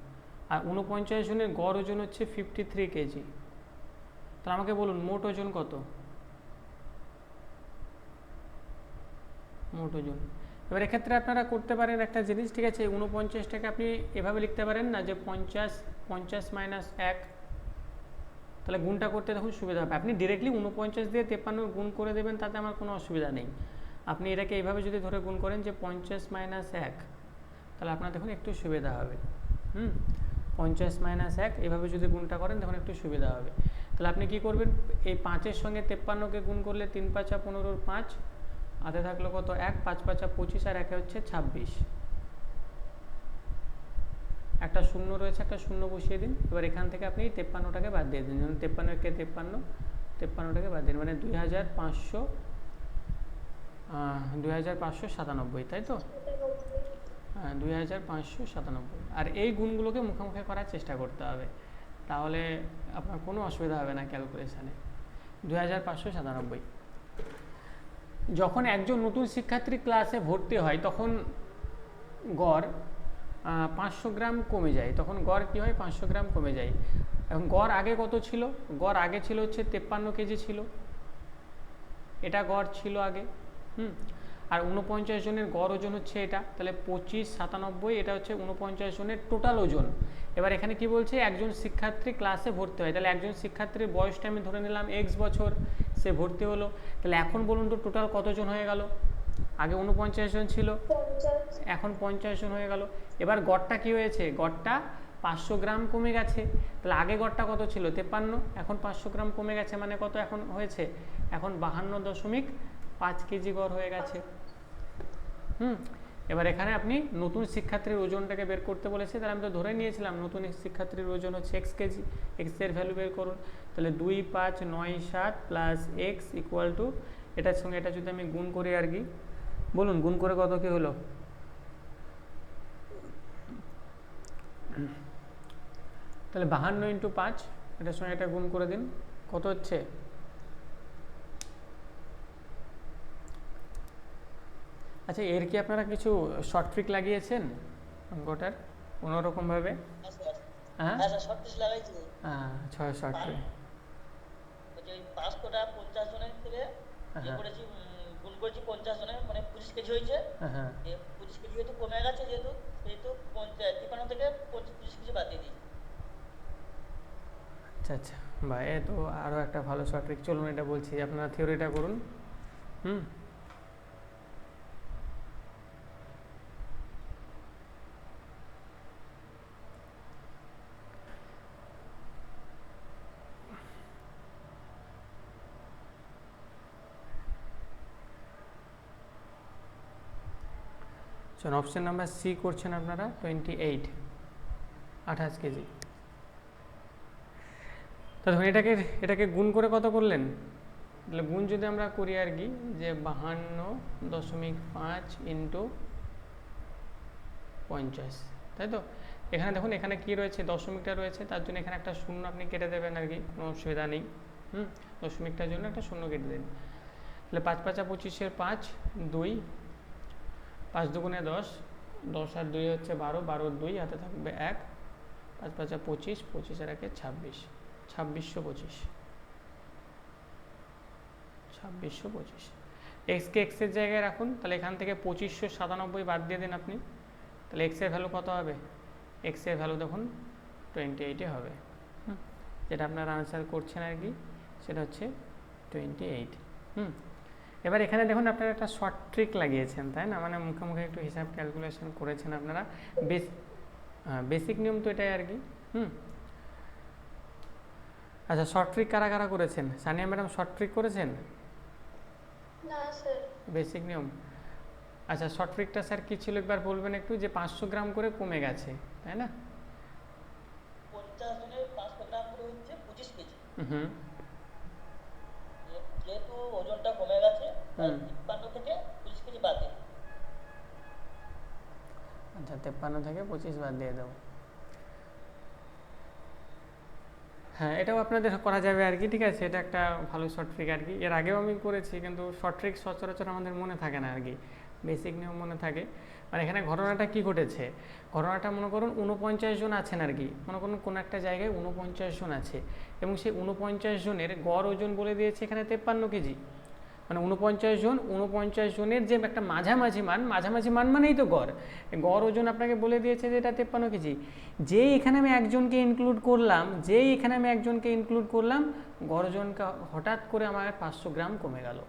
[SPEAKER 1] আর 49 জনের গড় ওজন হচ্ছে 53 কেজি। তাহলে আমাকে বলুন মোট ওজন কত? মোট ওজন এবার এক্ষেত্রে আপনারা করতে পারেন একটা জিনিস, ঠিক আছে, 49টাকে আপনি এভাবে লিখতে পারেন না যে 50 মাইনাস 1, তাহলে গুণটা করতে দেখুন সুবিধা হবে। আপনি ডিরেক্টলি 49 দিয়ে 53 গুণ করে দেবেন, তাতে আমার কোনো অসুবিধা নেই। আপনি এটাকে এইভাবে যদি ধরে গুণ করেন যে 50 মাইনাস 1, তাহলে আপনার দেখুন একটু সুবিধা হবে। 50 মাইনাস 1 এইভাবে যদি গুণটা করেন দেখুন একটু সুবিধা হবে। তাহলে আপনি কি করবেন, এই 5-এর সঙ্গে 53কে গুণ করলে 3 × 5 = 15, 5 হাতে থাকলো কত 1, 5 × 5 = 25, আর 1 হচ্ছে 26। একটা শূন্য রয়েছে, একটা শূন্য বসিয়ে দিন। এবার এখান থেকে আপনি 53টাকে বাদ দিয়ে দিন, যেমন 53-কে 53টাকে বাদ দিন, মানে 2597, তাই তো? হ্যাঁ, 2597। আর এই গুণগুলোকে মুখোমুখি করার চেষ্টা করতে হবে, তাহলে আপনার কোনো অসুবিধা হবে না ক্যালকুলেশানে। 2597। যখন একজন নতুন শিক্ষার্থী ক্লাসে ভর্তি হয় তখন গড় 500 গ্রাম কমে যায়, তখন গড় কী হয়, 500 গ্রাম কমে যায়। এখন গড় আগে কত ছিল, গড় আগে ছিল হচ্ছে 53 কেজি ছিল, এটা গড় ছিল আগে। আর 49 জনের গড় ওজন হচ্ছে এটা, তাহলে 25, 97, এটা হচ্ছে 49 জনের টোটাল ওজন। এবার এখানে কি বলছে, একজন শিক্ষার্থী ক্লাসে ভর্তি হয়, তাহলে একজন শিক্ষার্থীর বয়সটা আমি ধরে নিলাম x বছর, সে ভর্তি হলো। তাহলে এখন বলুন তো টোটাল কতজন হয়ে গেল, আগে 49 জন ছিল, এখন 50 জন হয়ে গেল। এবার গড়টা কি হয়েছে, গড়টা 500 গ্রাম কমে গেছে। তাহলে আগে গড়টা কত ছিল 53, এখন 500 গ্রাম কমে গেছে, মানে কত এখন হয়েছে, এখন 52.5 কেজি গড় হয়ে গেছে। এবার এখানে আপনি নতুন শিক্ষার্থীর ওজনটাকে বের করতে বলেছে, তাহলে আমি তো ধরে নিয়েছিলাম নতুন শিক্ষার্থীর ওজন হচ্ছে x কেজি, x এর ভ্যালু বের করুন। তাহলে 2, 5, 9, 7 প্লাস x ইকুয়াল টু, এটার সঙ্গে এটা যদি আমি গুণ করি আর কি, বলুন গুণ করে কত কি হলো, তাহলে 52 × 5, এটার সঙ্গে এটা গুণ করে দিন, কত হচ্ছে, আচ্ছা এর কি আপনারা কিছু শর্ট ট্রিক লাগিয়েছেন অঙ্কটার কোনোরকমভাবে? হ্যাঁ শর্ট ট্রিক,
[SPEAKER 3] ওই 500টা 50 জনের থেকে করেছি, গুণ করেছি 50 জনের, মানে 25 কেজি হয়েছে। 25 কেজি যেহেতু কমে গেছে, যেহেতু 53 থেকে 25 কেজি বাদ দিয়ে দিয়েছি।
[SPEAKER 1] আচ্ছা, ভাই এ তো আরও একটা ভালো শর্ট ট্রিক, চলুন এটা বলছি, আপনারা থিওরিটা করুন। অপশন নাম্বার সি করছেন আপনারা, 28 কেজি। তো ধরুন এটাকে গুণ করে কত করলেন, তাহলে গুণ যদি আমরা করি আর কি, যে 52.5 × 50, তাই তো? এখানে দেখুন এখানে কি রয়েছে, দশমিকটা রয়েছে, তার জন্য এখানে একটা শূন্য আপনি কেটে দেবেন আর কি, কোনো অসুবিধা নেই। দশমিকটার জন্য একটা শূন্য কেটে দেন। তাহলে 5 × 5 = 25, 5, 2, 5 × 2 = 10, 10 আর 2 হচ্ছে 12, 12 আর 2 হাতে থাকবে 1, 5 × 5 = 25, 25 আর 1 26, 2625, 2625। এক্সকে এক্সের জায়গায় রাখুন, তাহলে এখান থেকে 2597 বাদ দিয়ে দিন আপনি, তাহলে এক্সের ভ্যালু কত হবে, এক্সের ভ্যালু দেখুন 28 হবে। যেটা আপনারা আনসার করছেন আর কি, সেটা হচ্ছে 28। এবার এখানে দেখুন আপনারা একটা শর্ট ট্রিক লাগিয়েছেন, তাই না, মানে মুখে মুখে একটু হিসাব ক্যালকুলেশন করেছেন আপনারা, বেসিক নিয়ম তো এটাই আর কি। আচ্ছা শর্ট ট্রিক কারা কারা করেছেন, সানিয়া ম্যাডাম শর্ট ট্রিক করেছেন?
[SPEAKER 2] না স্যার।
[SPEAKER 1] বেসিক নিয়ম, আচ্ছা শর্ট ট্রিকটা স্যার কী ছিল একবার বলবেন একটু, যে 500 গ্রাম করে কমে গেছে, তাই না?
[SPEAKER 3] 50 জনের 500 গ্রাম করে হচ্ছে 25 কেজি। যেহেতু ওজনটা কমে গেছে, 53 থেকে 25 কেজি বাদ দিই।
[SPEAKER 1] আচ্ছা 53 থেকে 25 বাদ দিয়ে দেবো। হ্যাঁ এটাও আপনাদের করা যাবে আর কি, ঠিক আছে, এটা একটা ভালো শর্ট ট্রিক আর কি, এর আগেও আমি করেছি, কিন্তু শর্ট ট্রিক সচরাচর আমাদের মনে থাকে না আর কি, বেসিক নিয়ম মনে থাকে। মানে এখানে ঘটনাটা কি ঘটেছে, ঘটনাটা মনে করুন 49 জন আছেন আর কি, মনে করুন কোনো একটা জায়গায় 49 জন আছে, এবং সেই 49 জনের গড় ওজন বলে দিয়েছে এখানে 53 কেজি। মানে 49 জনের যে একটা মাঝামাঝি মান মানেই তো গড়। গড় ওজন আপনাকে বলে দিয়েছে যে এটা 53 কেজি। যেই এখানে আমি একজনকে ইনক্লুড করলাম, গড় ওজনটা হঠাৎ করে আমার 500 গ্রাম কমে গেল।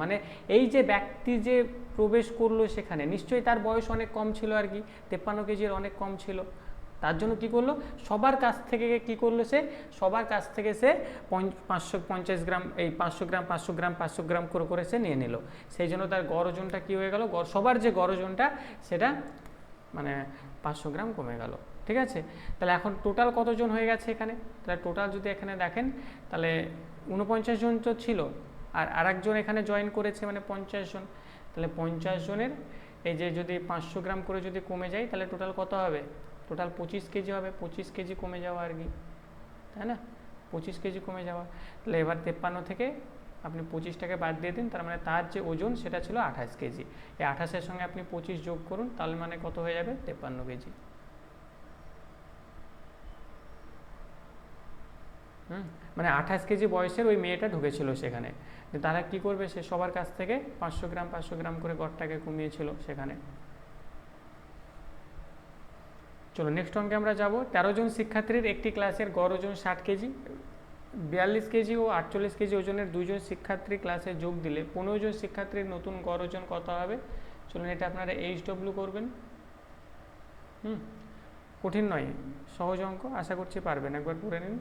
[SPEAKER 1] মানে এই যে ব্যক্তি যে প্রবেশ করলো সেখানে, নিশ্চয়ই তার বয়স অনেক কম ছিল আর কি, 53 কেজির অনেক কম ছিল। তার জন্য কি করলো, সবার কাছ থেকে সে 550 গ্রাম, এই 500 গ্রাম করে সে নিয়ে নিল। সেই জন্য তার গড় ওজনটা কী হয়ে গেল, সবার যে গড় ওজনটা সেটা মানে 500 গ্রাম কমে গেল। ঠিক আছে, তাহলে এখন টোটাল কতজন হয়ে গেছে এখানে? তাহলে টোটাল যদি এখানে দেখেন, তাহলে 49 জন তো ছিল, আর আরেকজন এখানে জয়েন করেছে, মানে 50 জন। তাহলে 50 জনের এই যে যদি 500 গ্রাম করে যদি কমে যায়, তাহলে টোটাল কত হবে? টোটাল 25 কেজি হবে। 25 কেজি কমে যাওয়া আর কি, তাই না? 25 কেজি কমে যাওয়া। তাহলে এবার 53 থেকে আপনি 25টাকে বাদ দিয়ে দিন, তার মানে তার যে ওজন সেটা ছিল 28 কেজি। এই 28-এর সঙ্গে আপনি 25 যোগ করুন, তাহলে মানে কত হয়ে যাবে? 53 কেজি। মানে 28 কেজি বয়সের ওই মেয়েটা ঢুকেছিল সেখানে। তারা কি করবে, সে সবার কাছ থেকে 500 গ্রাম করে গড়টাকে কমিয়েছিল সেখানে। চলো নেক্সট অঙ্কে আমরা যাব। 13 জন শিক্ষার্থীর একটি ক্লাসের গড় ওজন 60 কেজি, 42 কেজি ও 48 কেজি ওজনের 2 জন শিক্ষার্থী ক্লাসে যোগ দিলে 15 জন শিক্ষার্থীর নতুন গড় ওজন কত হবে? চলুন এটা আপনারা HW করবেন। কঠিন নয়, সহজ অঙ্ক, আশা করছি পারবেন, একবার করে নিন।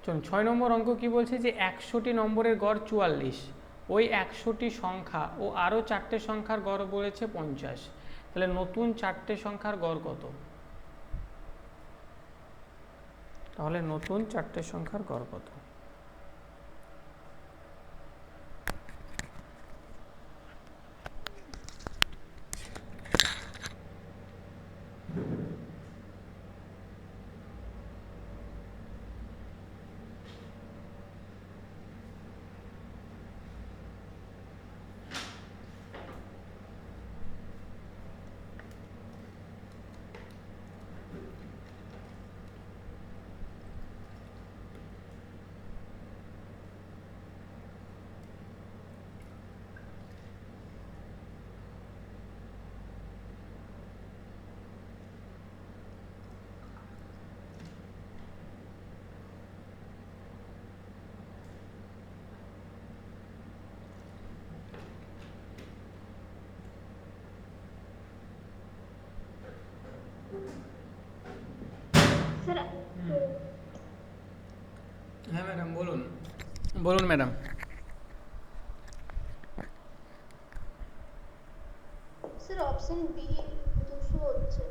[SPEAKER 1] চলুন 6 নম্বর অঙ্ক কি বলছে, যে 100টি নম্বরের গড় 44, ওই 100টি সংখ্যা ও আরও 4টে সংখ্যার গড় বলেছে 50, তাহলে নতুন 4টে সংখ্যার গড় কত? তাহলে নতুন 4টে সংখ্যার গড় কত? হ্যাঁ ম্যাডাম বলুন। বলুন ম্যাডাম।
[SPEAKER 2] স্যার অপশন বি 200 হচ্ছে।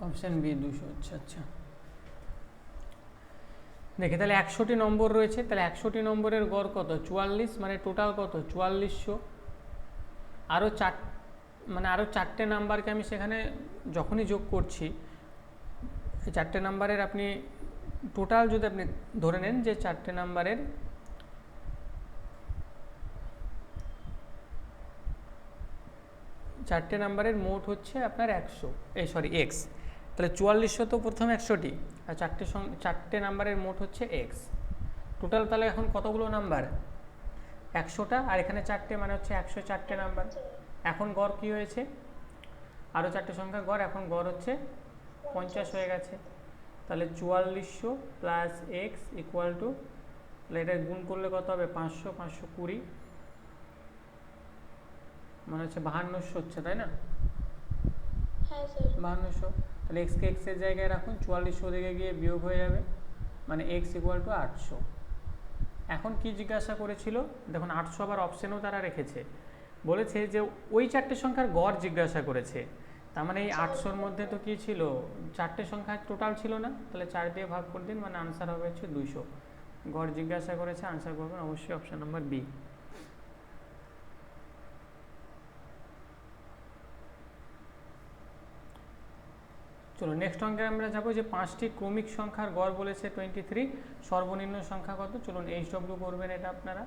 [SPEAKER 1] অপশন বি 200 হচ্ছে, আচ্ছা। দেখি তাহলে 100টি নম্বর রয়েছে, তাহলে 100টি নম্বরের গড় কত? 44, মানে টোটাল কত? 4400। আরও আরও 4টে নাম্বারকে আমি সেখানে যখনই যোগ করছি, এই 4টে নাম্বারের আপনি টোটাল যদি আপনি ধরে নেন যে 4টে নাম্বারের মোট হচ্ছে আপনার 100, এক্স। তাহলে 4400 তো প্রথম 100টি, আর 4টে নাম্বারের মোট হচ্ছে এক্স। টোটাল তাহলে এখন কতগুলো নাম্বার? 100টা, আর এখানে 4টে, মানে হচ্ছে 104টে নাম্বার। এখন গড় কি হয়েছে? আরও 4টে সংখ্যা গড়, এখন গড় হচ্ছে 50 হয়ে গেছে। তাহলে 4400 প্লাস এক্স ইকুয়াল টু, তাহলে এটা গুণ করলে কত হবে? 500, 520, মানে হচ্ছে 5200 হচ্ছে, তাই না?
[SPEAKER 2] হ্যাঁ স্যার
[SPEAKER 1] 5200। তাহলে এক্সকে এক্সের জায়গায় রাখুন, 4400 দিকে গিয়ে বিয়োগ হয়ে যাবে, মানে এক্স ইকুয়াল টু 800। এখন কি জিজ্ঞাসা করেছিল দেখুন, 800 আবার অপশনেও তারা রেখেছে, বলেছে যে ওই 4টে সংখ্যার গড় জিজ্ঞাসা করেছে। তার মানে এই 800-র মধ্যে তো কি ছিল? 4টে সংখ্যা টোটাল ছিল না, তাহলে 4 দিয়ে ভাগ করে দিন, মানে আনসার হবে হচ্ছে 200। গড় জিজ্ঞাসা করেছে, আনসার করবেন অবশ্যই অপশন নাম্বার বি। চলো নেক্সট অঙ্কে আমরা যাবো, যে 5টি ক্রমিক সংখ্যার গড় বলেছে 23, সর্বনিম্ন সংখ্যা কত? চলুন HW করবেন এটা আপনারা।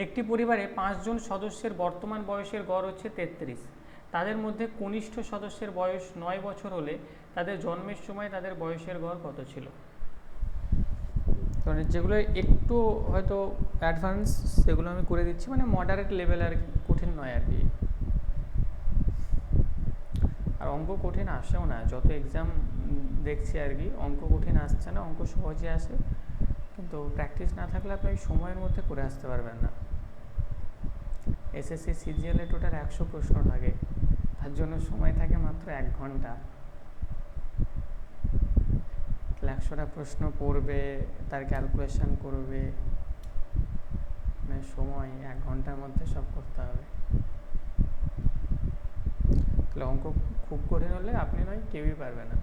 [SPEAKER 1] একটি পরিবারে 5 জন সদস্যের বর্তমান বয়সের গড় হচ্ছে 33, তাদের মধ্যে কনিষ্ঠ সদস্যের বয়স 9 বছর হলে তাদের জন্মের সময় তাদের বয়সের গড় কত ছিল? মানে যেগুলো একটু হয়তো অ্যাডভান্স সেগুলো আমি করে দিচ্ছি, মানে মডারেট লেভেল আর কি, কঠিন নয় আর কি। আর অঙ্ক কঠিন আসেও না, যত এক্সাম দেখছি আর কি, অঙ্ক কঠিন আসছে না, অঙ্ক সহজে আসে, কিন্তু প্র্যাকটিস না থাকলে আপনি ওই সময়ের মধ্যে করে আসতে পারবেন না। এসএসসি সিজিএলে টোটাল 100 প্রশ্ন থাকে, তার জন্য সময় থাকে মাত্র 1 ঘন্টা। 100টা প্রশ্ন পড়বে, তার ক্যালকুলেশন করবে, মানে সময় 1 ঘন্টার মধ্যে সব করতে হবে। তাহলে অঙ্ক খুব কঠিন হলে আপনি নয় কেউই পারবে না।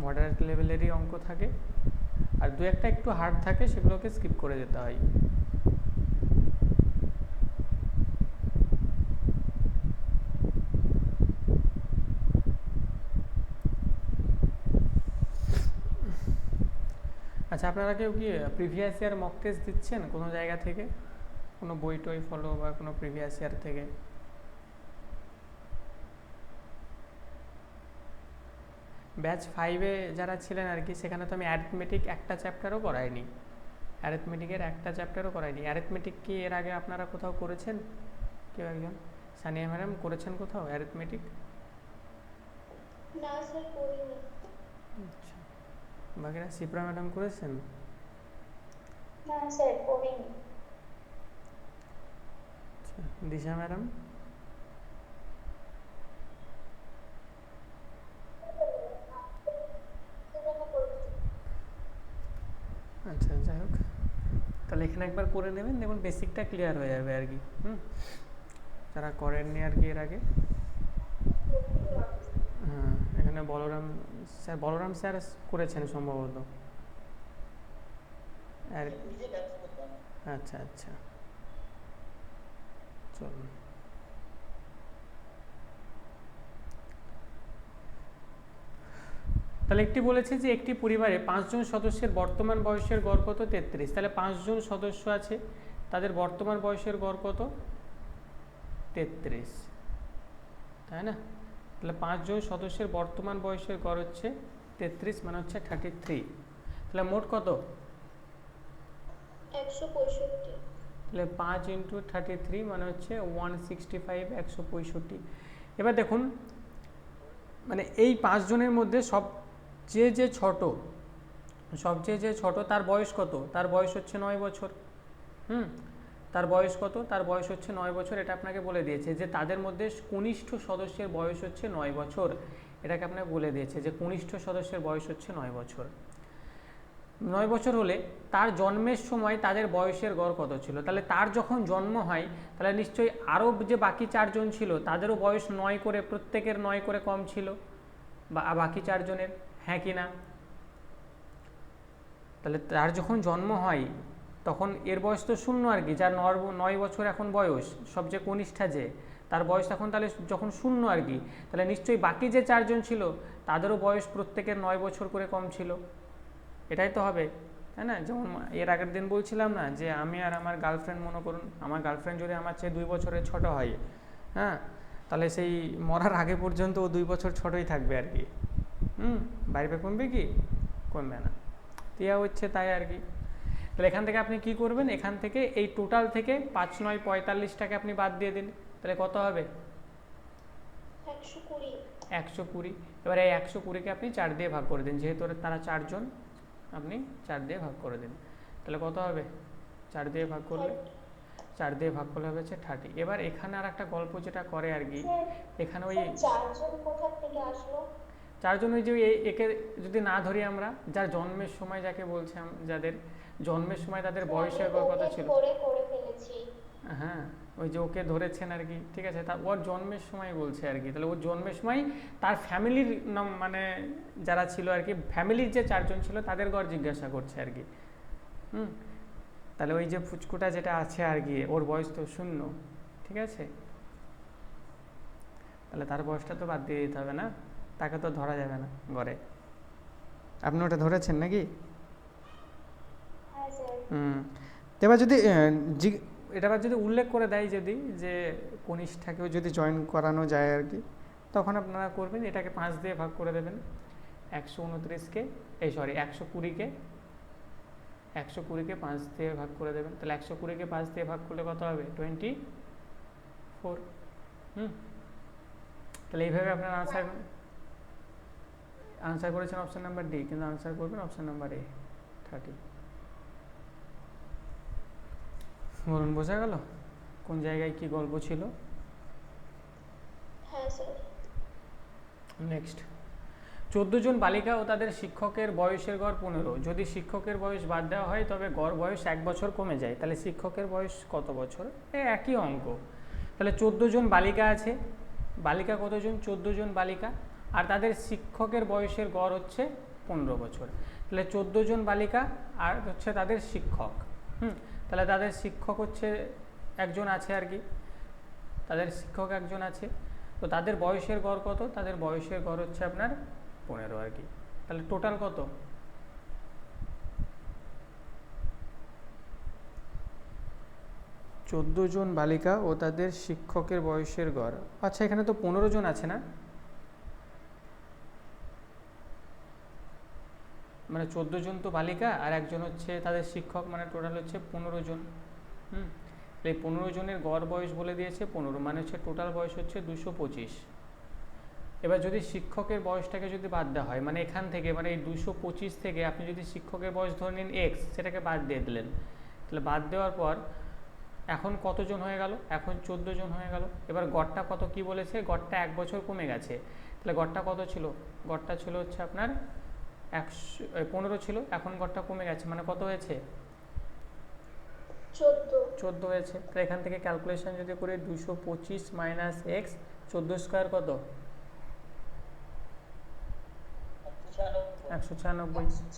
[SPEAKER 1] মডারেট লেভেলেরই অঙ্ক থাকে, আর দু একটা একটু হার্ড থাকে, সেগুলোকে স্কিপ করে যেতে হয়। আচ্ছা, আপনারা কেউ কি প্রিভিয়াস ইয়ার মক টেস্ট দিচ্ছেন কোনো জায়গা থেকে, কোনো বই টই ফলো বা কোনো প্রিভিয়াস ইয়ার থেকে? ব্যাচ 5-এ যারা ছিলেন আর কি, সেখানে তো আমি অ্যারিথমেটিক একটা চ্যাপ্টারও করাইনি, অ্যারিথমেটিকের একটা চ্যাপ্টারও করাইনি। অ্যারিথমেটিক কি এর আগে আপনারা কোথাও করেছেন? কেউ একজন? সানিয়া ম্যাডাম করেছেন কোথাও অ্যারিথমেটিক?
[SPEAKER 2] না স্যার করিনি।
[SPEAKER 1] আচ্ছা, বাকিরা শিপ্রা ম্যাডাম করেছেন?
[SPEAKER 2] না স্যার করিনি।
[SPEAKER 1] আচ্ছা, দিশা ম্যাডাম? আচ্ছা, যাই হোক, তাহলে এখানে একবার করে নেবেন, দেখুন বেসিকটা ক্লিয়ার হয়ে যাবে আর কি। যারা করেননি আর কি এর আগে। হ্যাঁ, এখানে বলরাম স্যার করেছেন সম্ভবত। আচ্ছা আচ্ছা, চলুন। তাহলে একটি বলেছে যে একটি পরিবারে 5 জন সদস্যের বর্তমান বয়সের গড় কত? 33। তাহলে 5 জন সদস্য আছে, তাদের বর্তমান বয়সের গড় কত? 33, তাই না? তাহলে 5 জন সদস্যের বর্তমান বয়সের গড় হচ্ছে 33, মানে হচ্ছে 33। তাহলে মোট কত?
[SPEAKER 2] 165।
[SPEAKER 1] তাহলে 5 × 33 মানে হচ্ছে 165, 165। এবার দেখুন, মানে এই 5 জনের মধ্যে সবচেয়ে যে ছোট তার বয়স কত? তার বয়স হচ্ছে 9 বছর। তার বয়স কত? তার বয়স হচ্ছে 9 বছর। এটা আপনাকে বলে দিয়েছে যে তাদের মধ্যে কনিষ্ঠ সদস্যের বয়স হচ্ছে 9 বছর। এটাকে আপনাকে বলে দিয়েছে যে কনিষ্ঠ সদস্যের বয়স হচ্ছে 9 বছর। 9 বছর হলে তার জন্মের সময় তাদের বয়সের গড় কত ছিল? তাহলে তার যখন জন্ম হয়, তাহলে নিশ্চয়ই আরও যে বাকি 4 জন ছিল তাদেরও বয়স 9 করে, প্রত্যেকের 9 করে কম ছিল, বা বাকি 4 জনের, হ্যাঁ কি না? তাহলে তার যখন জন্ম হয় তখন এর বয়স তো 0 আর কি, যার 9 বছর এখন বয়স, সবচেয়ে কনিষ্ঠা যে, তার বয়স এখন তাহলে যখন 0 আর কি, তাহলে নিশ্চয়ই বাকি যে 4 জন ছিল তাদেরও বয়স প্রত্যেকের 9 বছর করে কম ছিল। এটাই তো হবে, তাই না? যেমন এর আগের দিন বলছিলাম না যে আমি আর আমার গার্লফ্রেন্ড, মনে করুন আমার গার্লফ্রেন্ড যদি আমার চেয়ে 2 বছরের ছোট হয়, হ্যাঁ, তাহলে সেই মরার আগে পর্যন্ত ও 2 বছর ছোটই থাকবে আর কি। বাড়বে, কমবে কি? কমবে না। তিয়া হচ্ছে তাই আর কি। তাহলে এখান থেকে আপনি কি করবেন? এখান থেকে এই টোটাল থেকে 5 × 9 = 45টাকে আপনি বাদ দিয়ে দিন, তাহলে কত হবে?
[SPEAKER 2] 120।
[SPEAKER 1] 120। এবার এই 120কে আপনি 4 দিয়ে ভাগ করে দিন, যেহেতু তারা 4 জন, আপনি 4 দিয়ে ভাগ করে দিন, তাহলে কত হবে? 4 দিয়ে ভাগ করলে 4 দিয়ে ভাগ করলে হবে হচ্ছে 30। এবার এখানে আর একটা গল্প যেটা করে আর কি, এখানে ওই
[SPEAKER 2] 4 জন কোথা থেকে আসলো?
[SPEAKER 1] 4 জন, ওই যে একে যদি না ধরি আমরা, যার জন্মের সময় যাকে বলছি, যাদের জন্মের সময় তাদের বয়সের কত ছিল,
[SPEAKER 2] করে ফেলেছি।
[SPEAKER 1] হ্যাঁ, ওই যে ওকে ধরেছেন আর কি, ঠিক আছে, তা ওর জন্মের সময় বলছে আর কি। তাহলে ওর জন্মের সময় তার ফ্যামিলির নাম, মানে যারা ছিল আর কি, ফ্যামিলির যে 4 জন ছিল তাদের গড় জিজ্ঞাসা করছে আর কি। তাহলে ওই যে ফুচকুটা যেটা আছে আর কি, ওর বয়স তো 0, ঠিক আছে, তাহলে তার বয়সটা তো বাদ দিয়ে দিতে হবে না, তাকে তো ধরা যাবে না গড়ে। আপনি ওটা ধরেছেন নাকি?
[SPEAKER 2] হ্যাঁ স্যার।
[SPEAKER 1] এবার যদি এটা আবার যদি উল্লেখ করে দেয় যদি যে কনিষ্ঠাকেও যদি জয়েন করানো যায় আর কি, তখন আপনারা করবেন এটাকে 5 দিয়ে ভাগ করে দেবেন। 129কে 120কে 5 দিয়ে ভাগ করে দেবেন। তাহলে 120কে 5 দিয়ে ভাগ করলে কত হবে? 24। তাহলে এইভাবে আপনারা আনসার করেছেন অপশন নাম্বার ডি, কিন্তু আনসার করবেন অপশন নাম্বার এ 30। বলুন, বোঝা গেল কোন জায়গায় কি গল্প ছিল?
[SPEAKER 2] হ্যাঁ স্যার।
[SPEAKER 1] নেক্সট, 14 জন বালিকা ও তাদের শিক্ষকের বয়সের গড় 15। যদি শিক্ষকের বয়স বাদ দেওয়া হয় তবে গড় বয়স 1 বছর কমে যায়। তাহলে শিক্ষকের বয়স কত বছর? একই অঙ্ক। তাহলে 14 জন বালিকা আছে, বালিকা কতজন? 14 জন বালিকা, আর তাদের শিক্ষকের বয়সের গড় হচ্ছে 15 বছর। তাহলে 14 জন বালিকা আর হচ্ছে তাদের শিক্ষক। তাহলে তাদের শিক্ষক হচ্ছে একজন আছে আর কি, তাদের শিক্ষক একজন আছে। তো তাদের বয়সের গড় কত? তাদের বয়সের গড় হচ্ছে আপনার 15 আর কি। তাহলে টোটাল কত? 14 জন বালিকা ও তাদের শিক্ষকের বয়সের গড়। আচ্ছা, এখানে তো 15 জন আছে না? মানে 14 জন তো বালিকা আর একজন হচ্ছে তাদের শিক্ষক, মানে টোটাল হচ্ছে 15 জন। এই 15 জনের গড় বয়স বলে দিয়েছে 15, মানে হচ্ছে টোটাল বয়স হচ্ছে 225। এবার যদি শিক্ষকের বয়সটাকে যদি বাদ দেওয়া হয়, মানে এখান থেকে, মানে এই 225 থেকে আপনি যদি শিক্ষকের বয়স ধরে নিন x, সেটাকে বাদ দিয়ে দিলেন। তাহলে বাদ দেওয়ার পর এখন কতজন হয়ে গেল? এখন 14 জন হয়ে গেল। এবার গড়টা কত কি বলেছে? গড়টা 1 বছর কমে গেছে। তাহলে গড়টা কত ছিল? গড়টা ছিল হচ্ছে আপনার 15 ছিল, এখন গড়টা কমে গেছে, মানে কত হয়েছে? 14 হয়েছে। তাহলে এখান থেকে ক্যালকুলেশন যদি করি 225 মাইনাস এক্স, 14 স্কোয়ার কত? 196।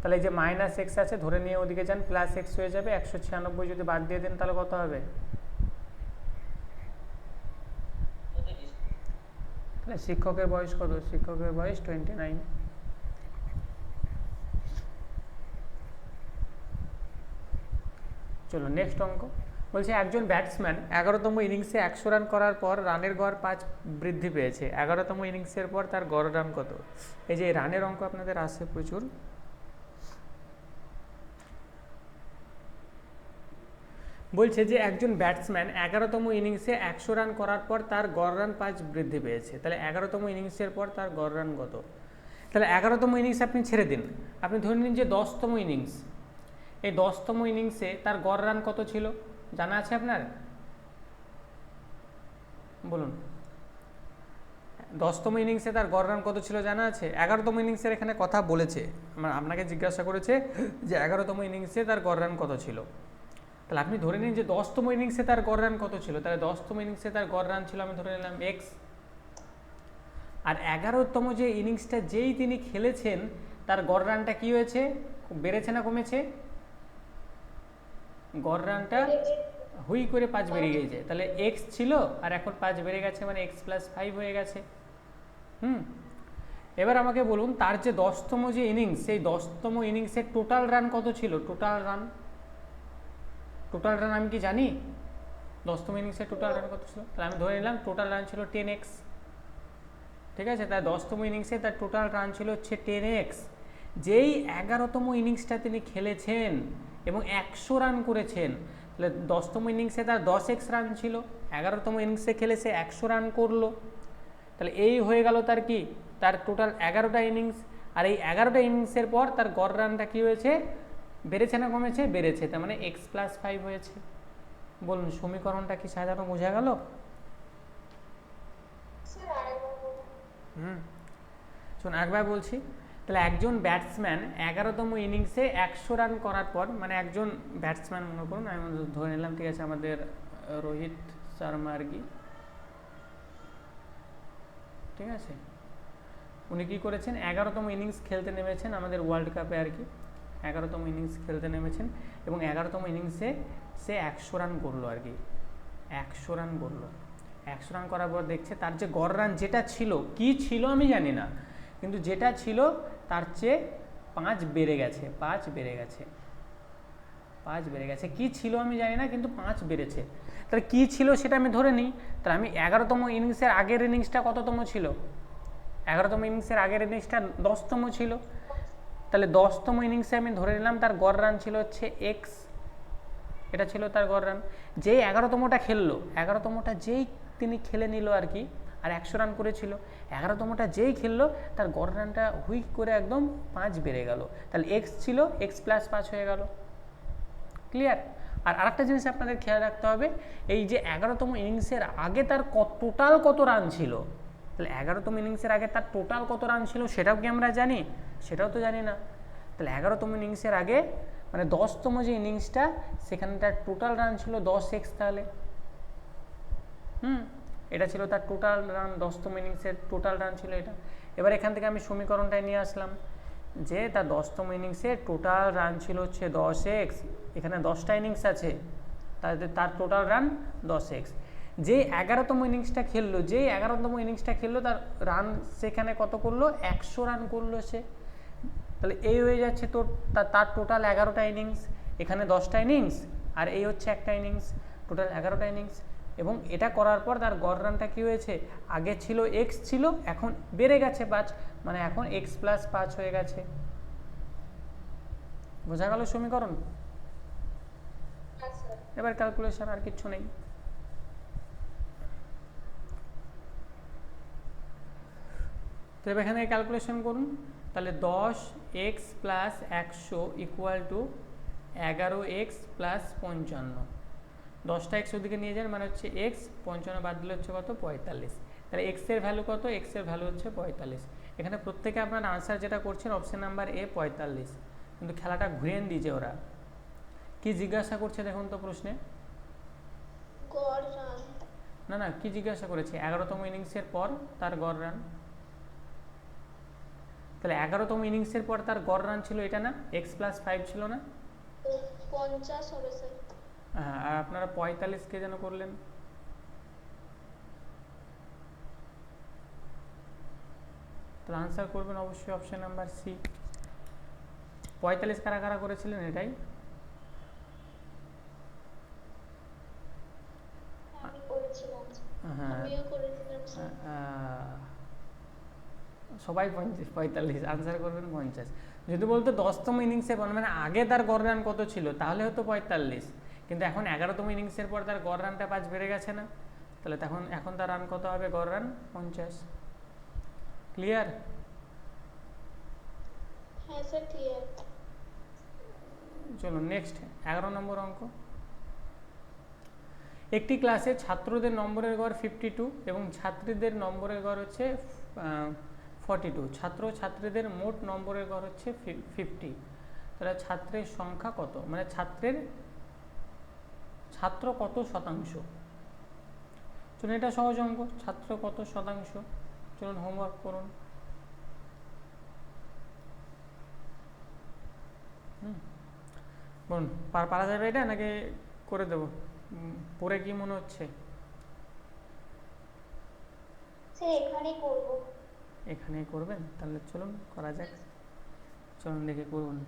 [SPEAKER 1] তাহলে এই যে মাইনাস এক্স আছে ধরে নিয়ে ওদিকে যান, প্লাস এক্স হয়ে যাবে। 196 যদি বাদ দিয়ে দেন তাহলে কত হবে? তাহলে শিক্ষকের বয়স কত? শিক্ষকের বয়স 29। চলো নেক্সট অঙ্ক। বলছে একজন ব্যাটসম্যান 11তম ইনিংসে 100 রান করার পর রানের গড় 5 বৃদ্ধি পেয়েছে। 11তম ইনিংসের পর তার গড় রান কত? এই যে রানের অঙ্ক আপনাদের আসে প্রচুর। বলছে যে একজন ব্যাটসম্যান 11তম ইনিংসে 100 রান করার পর তার গড় রান 5 বৃদ্ধি পেয়েছে। তাহলে 11তম ইনিংসের পর তার গড় রান কত? তাহলে 11তম ইনিংস আপনি ছেড়ে দিন, আপনি ধরে নিন যে 10তম ইনিংস। এই 10তম ইনিংসে তার গড় রান কত ছিল জানা আছে আপনার? বলুন, 10তম ইনিংসে তার গড় রান কত ছিল জানা আছে? 11তম ইনিংসের এখানে কথা বলেছে, আপনাকে জিজ্ঞাসা করেছে যে 11তম ইনিংসে তার গড় রান কত ছিল। তাহলে আপনি ধরে নিন যে 10তম ইনিংসে তার গড় রান কত ছিল। তাহলে 10তম ইনিংসে তার গড় রান ছিল, আমি ধরে নিলাম এক্স। আর 11তম যে ইনিংসটা যেই তিনি খেলেছেন তার গড় রানটা কি হয়েছে? বেড়েছে না কমেছে? গড় রানটা হুই করে 5 বেড়ে গিয়েছে। তাহলে এক্স ছিল আর এখন 5 বেড়ে গেছে, মানে এক্স প্লাস 5 হয়ে গেছে। এবার আমাকে বলুন তার যে 10তম যে ইনিংস, সেই 10তম ইনিংসের টোটাল রান কত ছিল? টোটাল রান আমি কি জানি 10তম ইনিংসের টোটাল রান কত ছিল? তাহলে আমি ধরে নিলাম টোটাল রান ছিল 10x। ঠিক আছে, তাই 10তম ইনিংসে তার টোটাল রান ছিল হচ্ছে 10x। যেই 11তম ইনিংসটা তিনি খেলেছেন এবং 100 রান করেছেন, তাহলে 10তম ইনিংসে তার 10x রান ছিল, 11তম ইনিংসে খেলে সে 100 রান করলো। তাহলে এই হয়ে গেল তার কি? তার টোটাল 11টা ইনিংস। আর এই 11টা ইনিংসের পর তার গড় রানটা কি হয়েছে? বেড়েছে না কমেছে? বেড়েছে, তার মানে এক্স প্লাস 5 হয়েছে। বলুন সমীকরণটা কি সাজানো বোঝা গেল? শোন একবার বলছি। তাহলে একজন ব্যাটসম্যান 11তম ইনিংসে 100 রান করার পর, মানে একজন ব্যাটসম্যান মনে করুন, আমি ধরে নিলাম, ঠিক আছে, আমাদের রোহিত শর্মা আর কি, ঠিক আছে, উনি কী করেছেন? 11তম ইনিংস খেলতে নেমেছেন আমাদের ওয়ার্ল্ড কাপে আর কি। 11তম ইনিংস খেলতে নেমেছেন এবং 11তম ইনিংসে সে 100 রান করলো আর কি। 100 রান করলো। 100 রান করার পর দেখছে তার যে গড় রান যেটা ছিল, কি ছিল আমি জানি না, কিন্তু যেটা ছিল তার চেয়ে 5 বেড়ে গেছে। 5 বেড়ে গেছে। 5 বেড়ে গেছে। কি ছিল আমি জানি না, কিন্তু 5 বেড়েছে। তাহলে কি ছিল সেটা আমি ধরে নিই। তাহলে আমি 11তম ইনিংসের আগের ইনিংসটা কততম ছিল? 11তম ইনিংসের আগের ইনিংসটা 10তম ছিল। তাহলে 10তম ইনিংসে আমি ধরে নিলাম তার গড় রান ছিল হচ্ছে এক্স, এটা ছিল তার গড় রান। যেই 11তমটা খেললো, 11তমটা যেই তিনি খেলে নিল আর কি, আর 100 রান করেছিল, 11তমটা যেই খেললো তার গড় রানটা হুইক করে একদম 5 বেড়ে গেল। তাহলে এক্স ছিল এক্স প্লাস 5 হয়ে গেল। ক্লিয়ার? আর আরেকটা জিনিস আপনাদের খেয়াল রাখতে হবে, এই যে 11তম ইনিংসের আগে তার টোটাল কত রান ছিল, তাহলে 11তম ইনিংসের আগে তার টোটাল কত রান ছিল সেটাও কি আমরা জানি? সেটাও তো জানি না। তাহলে 11তম ইনিংসের আগে মানে 10তম যে ইনিংসটা, সেখানে তার টোটাল রান ছিল 10x। তাহলে এটা ছিল তার টোটাল রান, 10তম ইনিংসের টোটাল রান ছিল এটা। এবার এখান থেকে আমি সমীকরণটায় নিয়ে আসলাম যে তার 10তম ইনিংসে টোটাল রান ছিল হচ্ছে 10x, এখানে 10টা ইনিংস আছে, তার টোটাল রান 10x। যেই 11তম ইনিংসটা খেললো, তার রান সেখানে কত করলো? 100 রান করলো সে। তাহলে এই হয়ে যাচ্ছে তার টোটাল 11টা ইনিংস, এখানে 10টা ইনিংস, আর এই হচ্ছে একটা ইনিংস, টোটাল 11টা ইনিংস। এবং এটা করার পর তার গড় রানটা কী হয়েছে? আগে ছিল এক্স ছিল, এখন বেড়ে গেছে 5, মানে এখন এক্স প্লাস 5 হয়ে গেছে। বোঝা গেল সমীকরণ? এবার ক্যালকুলেশন, আর কিচ্ছু নেই। তো এবার এখানে ক্যালকুলেশন করুন। তাহলে 10x plus 100 equal to 11x plus 55। 10টা এক্স ওদিকে নিয়ে যান, মানে হচ্ছে এক্স, 55 বাদ দিলে হচ্ছে কত? 45। তাহলে এক্সের ভ্যালু কত? এক্সের ভ্যালু হচ্ছে 45। এখানে প্রত্যেকে আপনার আনসার যেটা করছেন অপশন নাম্বার এ 45, কিন্তু খেলাটা ঘুরিয়ে দিয়েছে ওরা। কি জিজ্ঞাসা করছে দেখুন তো প্রশ্নে?
[SPEAKER 2] গড় রান।
[SPEAKER 1] না, কি জিজ্ঞাসা করেছে? 11তম ইনিংসের পর তার গড় রান। তাহলে 11তম ইনিংসের পর তার গড় রান ছিল এটা না, এক্স প্লাস 5 ছিল না?
[SPEAKER 2] 50 হবে স্যার।
[SPEAKER 1] হ্যাঁ, আর আপনারা 45 কে যেন করলেন। তাহলে আনসার করবেন অবশ্যই অপশন নাম্বার সি। 45 কারা কারা করেছিলেন এটাই?
[SPEAKER 2] আমি করেছিলাম।
[SPEAKER 1] হ্যাঁ,
[SPEAKER 2] আমিও করেছিলাম স্যার।
[SPEAKER 1] সবাই 45, আনসার করবেন 50। যদি বলতো 10তম ইনিংসে মানে আগে তার গড় রান কত ছিল, তাহলে হতো 45, কিন্তু এখন 11তম ইনিংসের পর তার গড় রানটা 5 বেড়ে গেছে না, তাহলে এখন তার রান কত হবে? গড় রান 50। ক্লিয়ার?
[SPEAKER 2] হ্যাঁ স্যার, ক্লিয়ার।
[SPEAKER 1] চলুন নেক্সট 11 নম্বর অঙ্ক। একটি ক্লাসে ছাত্রদের নম্বরের গড় 52 এবং ছাত্রীদের নম্বরের গড় হচ্ছে 42। ছাত্র ছাত্রীদের মোট নম্বরের গড় হচ্ছে 50। তাহলে ছাত্রের সংখ্যা কত, মানে ছাত্র কত শতাংশ? চলুন এটা সহজ অঙ্ক, ছাত্র কত শতাংশ। চলুন হোমওয়ার্ক করুন। বলুন, পারা যাবে এটা নাকি করে দেবো? পড়ে কি মনে হচ্ছে?
[SPEAKER 2] স্যার এখানেই করব।
[SPEAKER 1] এখানেই করবেন? তাহলে চলুন করা যাক। চলুন দেখে করুন।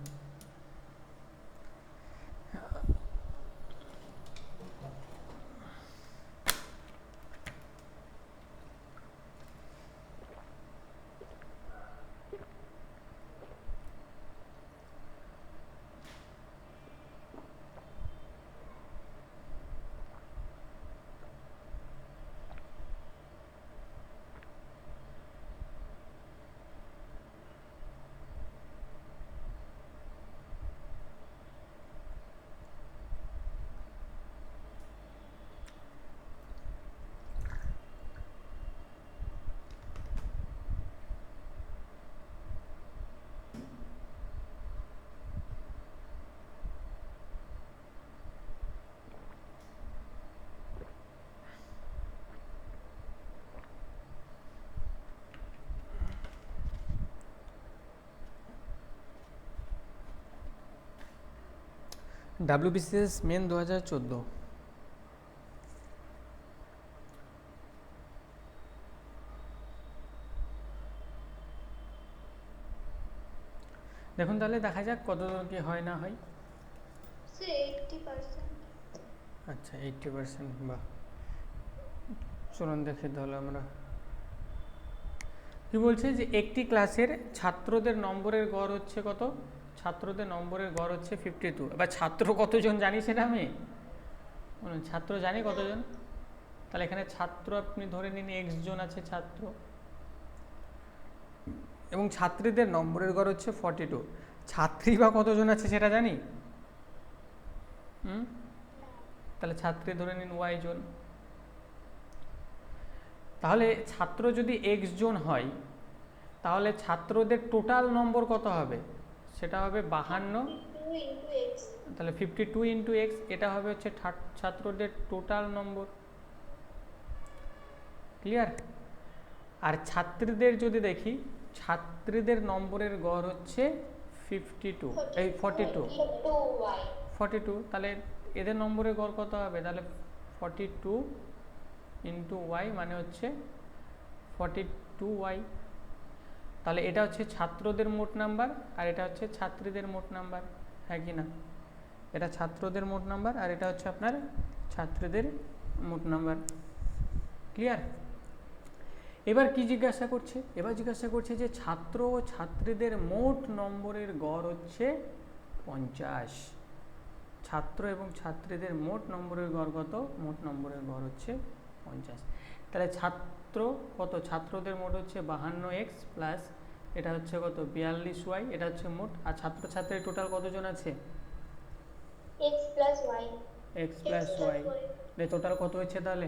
[SPEAKER 1] WBCS main 2014। দেখুন তাহলে দেখা যাক কত দূর কি হয় না হয়।
[SPEAKER 2] স্যার 80%।
[SPEAKER 1] আচ্ছা 80%, বাহ। চলুন দেখি তাহলে আমরা কি বলছে যে একটি ক্লাসের ছাত্রদের নম্বরের গড় হচ্ছে কত? ছাত্রদের নম্বরের গড় হচ্ছে 52। এবার ছাত্র কতজন জানি সেটা আমি বলুন, ছাত্র জানি কতজন? তাহলে এখানে ছাত্র আপনি ধরে নিন x জন আছে ছাত্র, এবং ছাত্রীদের নম্বরের গড় হচ্ছে 42। ছাত্রী বা কতজন আছে সেটা জানি? তাহলে ছাত্রী ধরে নিন y জন। তাহলে ছাত্র যদি x জন হয়, তাহলে ছাত্রদের টোটাল নম্বর কত হবে? সেটা হবে 52।
[SPEAKER 2] 52 into x।
[SPEAKER 1] তাহলে 52 ইন্টু এক্স, এটা হবে হচ্ছে ছাত্রদের টোটাল নম্বর। ক্লিয়ার? আর ছাত্রীদের যদি দেখি, ছাত্রীদের নম্বরের গড় হচ্ছে 52, এই 42। 42, তাহলে এদের নম্বরের গড় কত হবে? তাহলে 42 ইন্টু ওয়াই মানে হচ্ছে 42y। তাহলে এটা হচ্ছে ছাত্রদের মোট নাম্বার, আর এটা হচ্ছে ছাত্রীদের মোট নাম্বার, হ্যাঁ কি না? এটা ছাত্রদের মোট নাম্বার, আর এটা হচ্ছে আপনার ছাত্রীদের মোট নাম্বার। ক্লিয়ার? এবার কি জিজ্ঞাসা করছে? এবার জিজ্ঞাসা করছে যে ছাত্র ও ছাত্রীদের মোট নম্বরের গড় হচ্ছে 50। ছাত্র এবং ছাত্রীদের মোট নম্বরের গড় কত? মোট নম্বরের গড় হচ্ছে 50। তাহলে ছাত্র কত? ছাত্রদের মোট হচ্ছে 52x প্লাস এটা হচ্ছে কত? 42y, এটা হচ্ছে মোট। আর ছাত্র ছাত্রীর টোটাল কতজন আছে?
[SPEAKER 2] x plus y।
[SPEAKER 1] x plus y, total কত হচ্ছে তাহলে?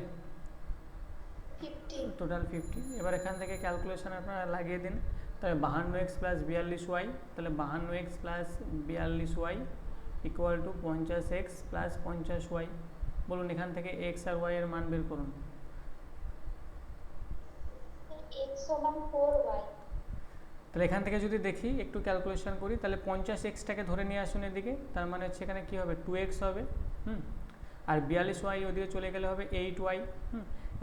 [SPEAKER 2] 50।
[SPEAKER 1] টোটাল 50। এবার এখান থেকে ক্যালকুলেশন আপনারা লাগিয়ে দিন। তাহলে 52x প্লাস 42y, তাহলে 52x plus 42y equal to 50x plus 50y। বলুন এখান থেকে x আর y এর মান বের করুন।
[SPEAKER 2] x সমান 4y।
[SPEAKER 1] তাহলে এখান থেকে যদি দেখি, একটু ক্যালকুলেশন করি, তাহলে 50xটাকে ধরে নিয়ে আসুন এদিকে, তার মানে হচ্ছে এখানে কী হবে? 2x হবে। আর 42y ওদিকে চলে গেলে হবে 8y।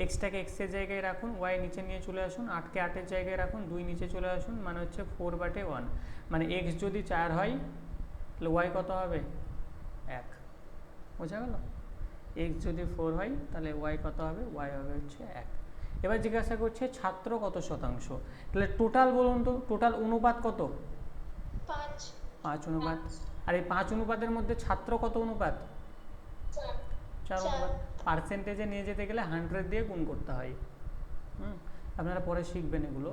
[SPEAKER 1] এক্সটাকে এক্সের জায়গায় রাখুন, ওয়াই নিচে নিয়ে চলে আসুন, 8কে 8-এর জায়গায় রাখুন, 2 নিচে চলে আসুন, মানে হচ্ছে 4/1। মানে এক্স যদি 4 হয় তাহলে ওয়াই কত হবে? 1। বোঝা গেল? এক্স যদি 4 হয় তাহলে ওয়াই কত হবে? ওয়াই হবে হচ্ছে 1। এবার জিজ্ঞাসা করছে ছাত্র কত শতাংশ। তাহলে টোটাল বলুন তো, টোটাল অনুপাত কত? 5 অনুপাত। আর এই 5 অনুপাতের মধ্যে ছাত্র কত অনুপাত? 4 অনুপাত। পার্সেন্টেজে নিয়ে যেতে গেলে 100 দিয়ে গুণ করতে হয়। আপনারা পরে শিখবেন এগুলো।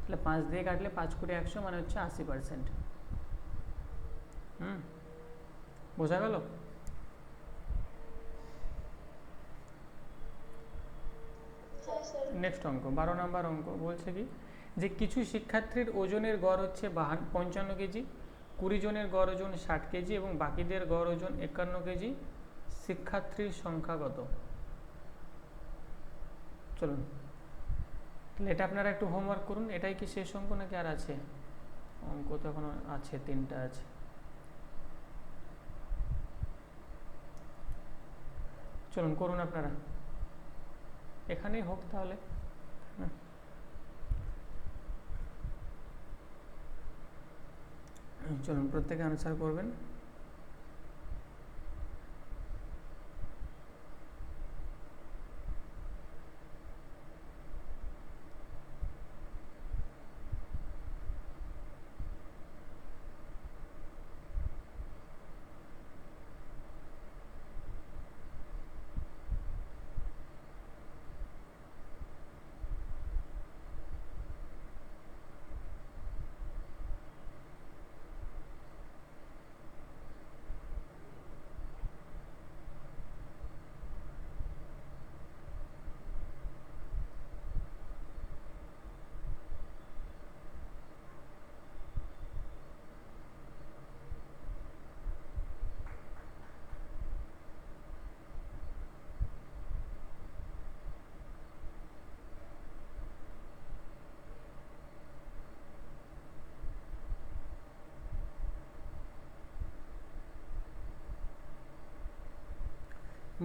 [SPEAKER 1] তাহলে 5 দিয়ে কাটলে 5 করে 100 মানে হচ্ছে 80%। বোঝা গেল? নেক্সট অঙ্ক, 12 নম্বর অঙ্ক বলছে কি যে কিছু শিক্ষার্থীর ওজনের গড় হচ্ছে 55 কেজি, 20 জনের গড় ওজন 60 কেজি এবং বাকিদের গড় ওজন 51 কেজি। শিক্ষার্থীর সংখ্যা কত? চলুন তাহলে এটা আপনারা একটু হোমওয়ার্ক করুন। এটাই কি শেষ অঙ্ক নাকি আর আছে? অঙ্ক তো এখনো আছে, 3টা আছে। চলুন করুন আপনারা, এখানেই হোক তাহলে। চলুন প্রত্যেকে আনসার করবেন।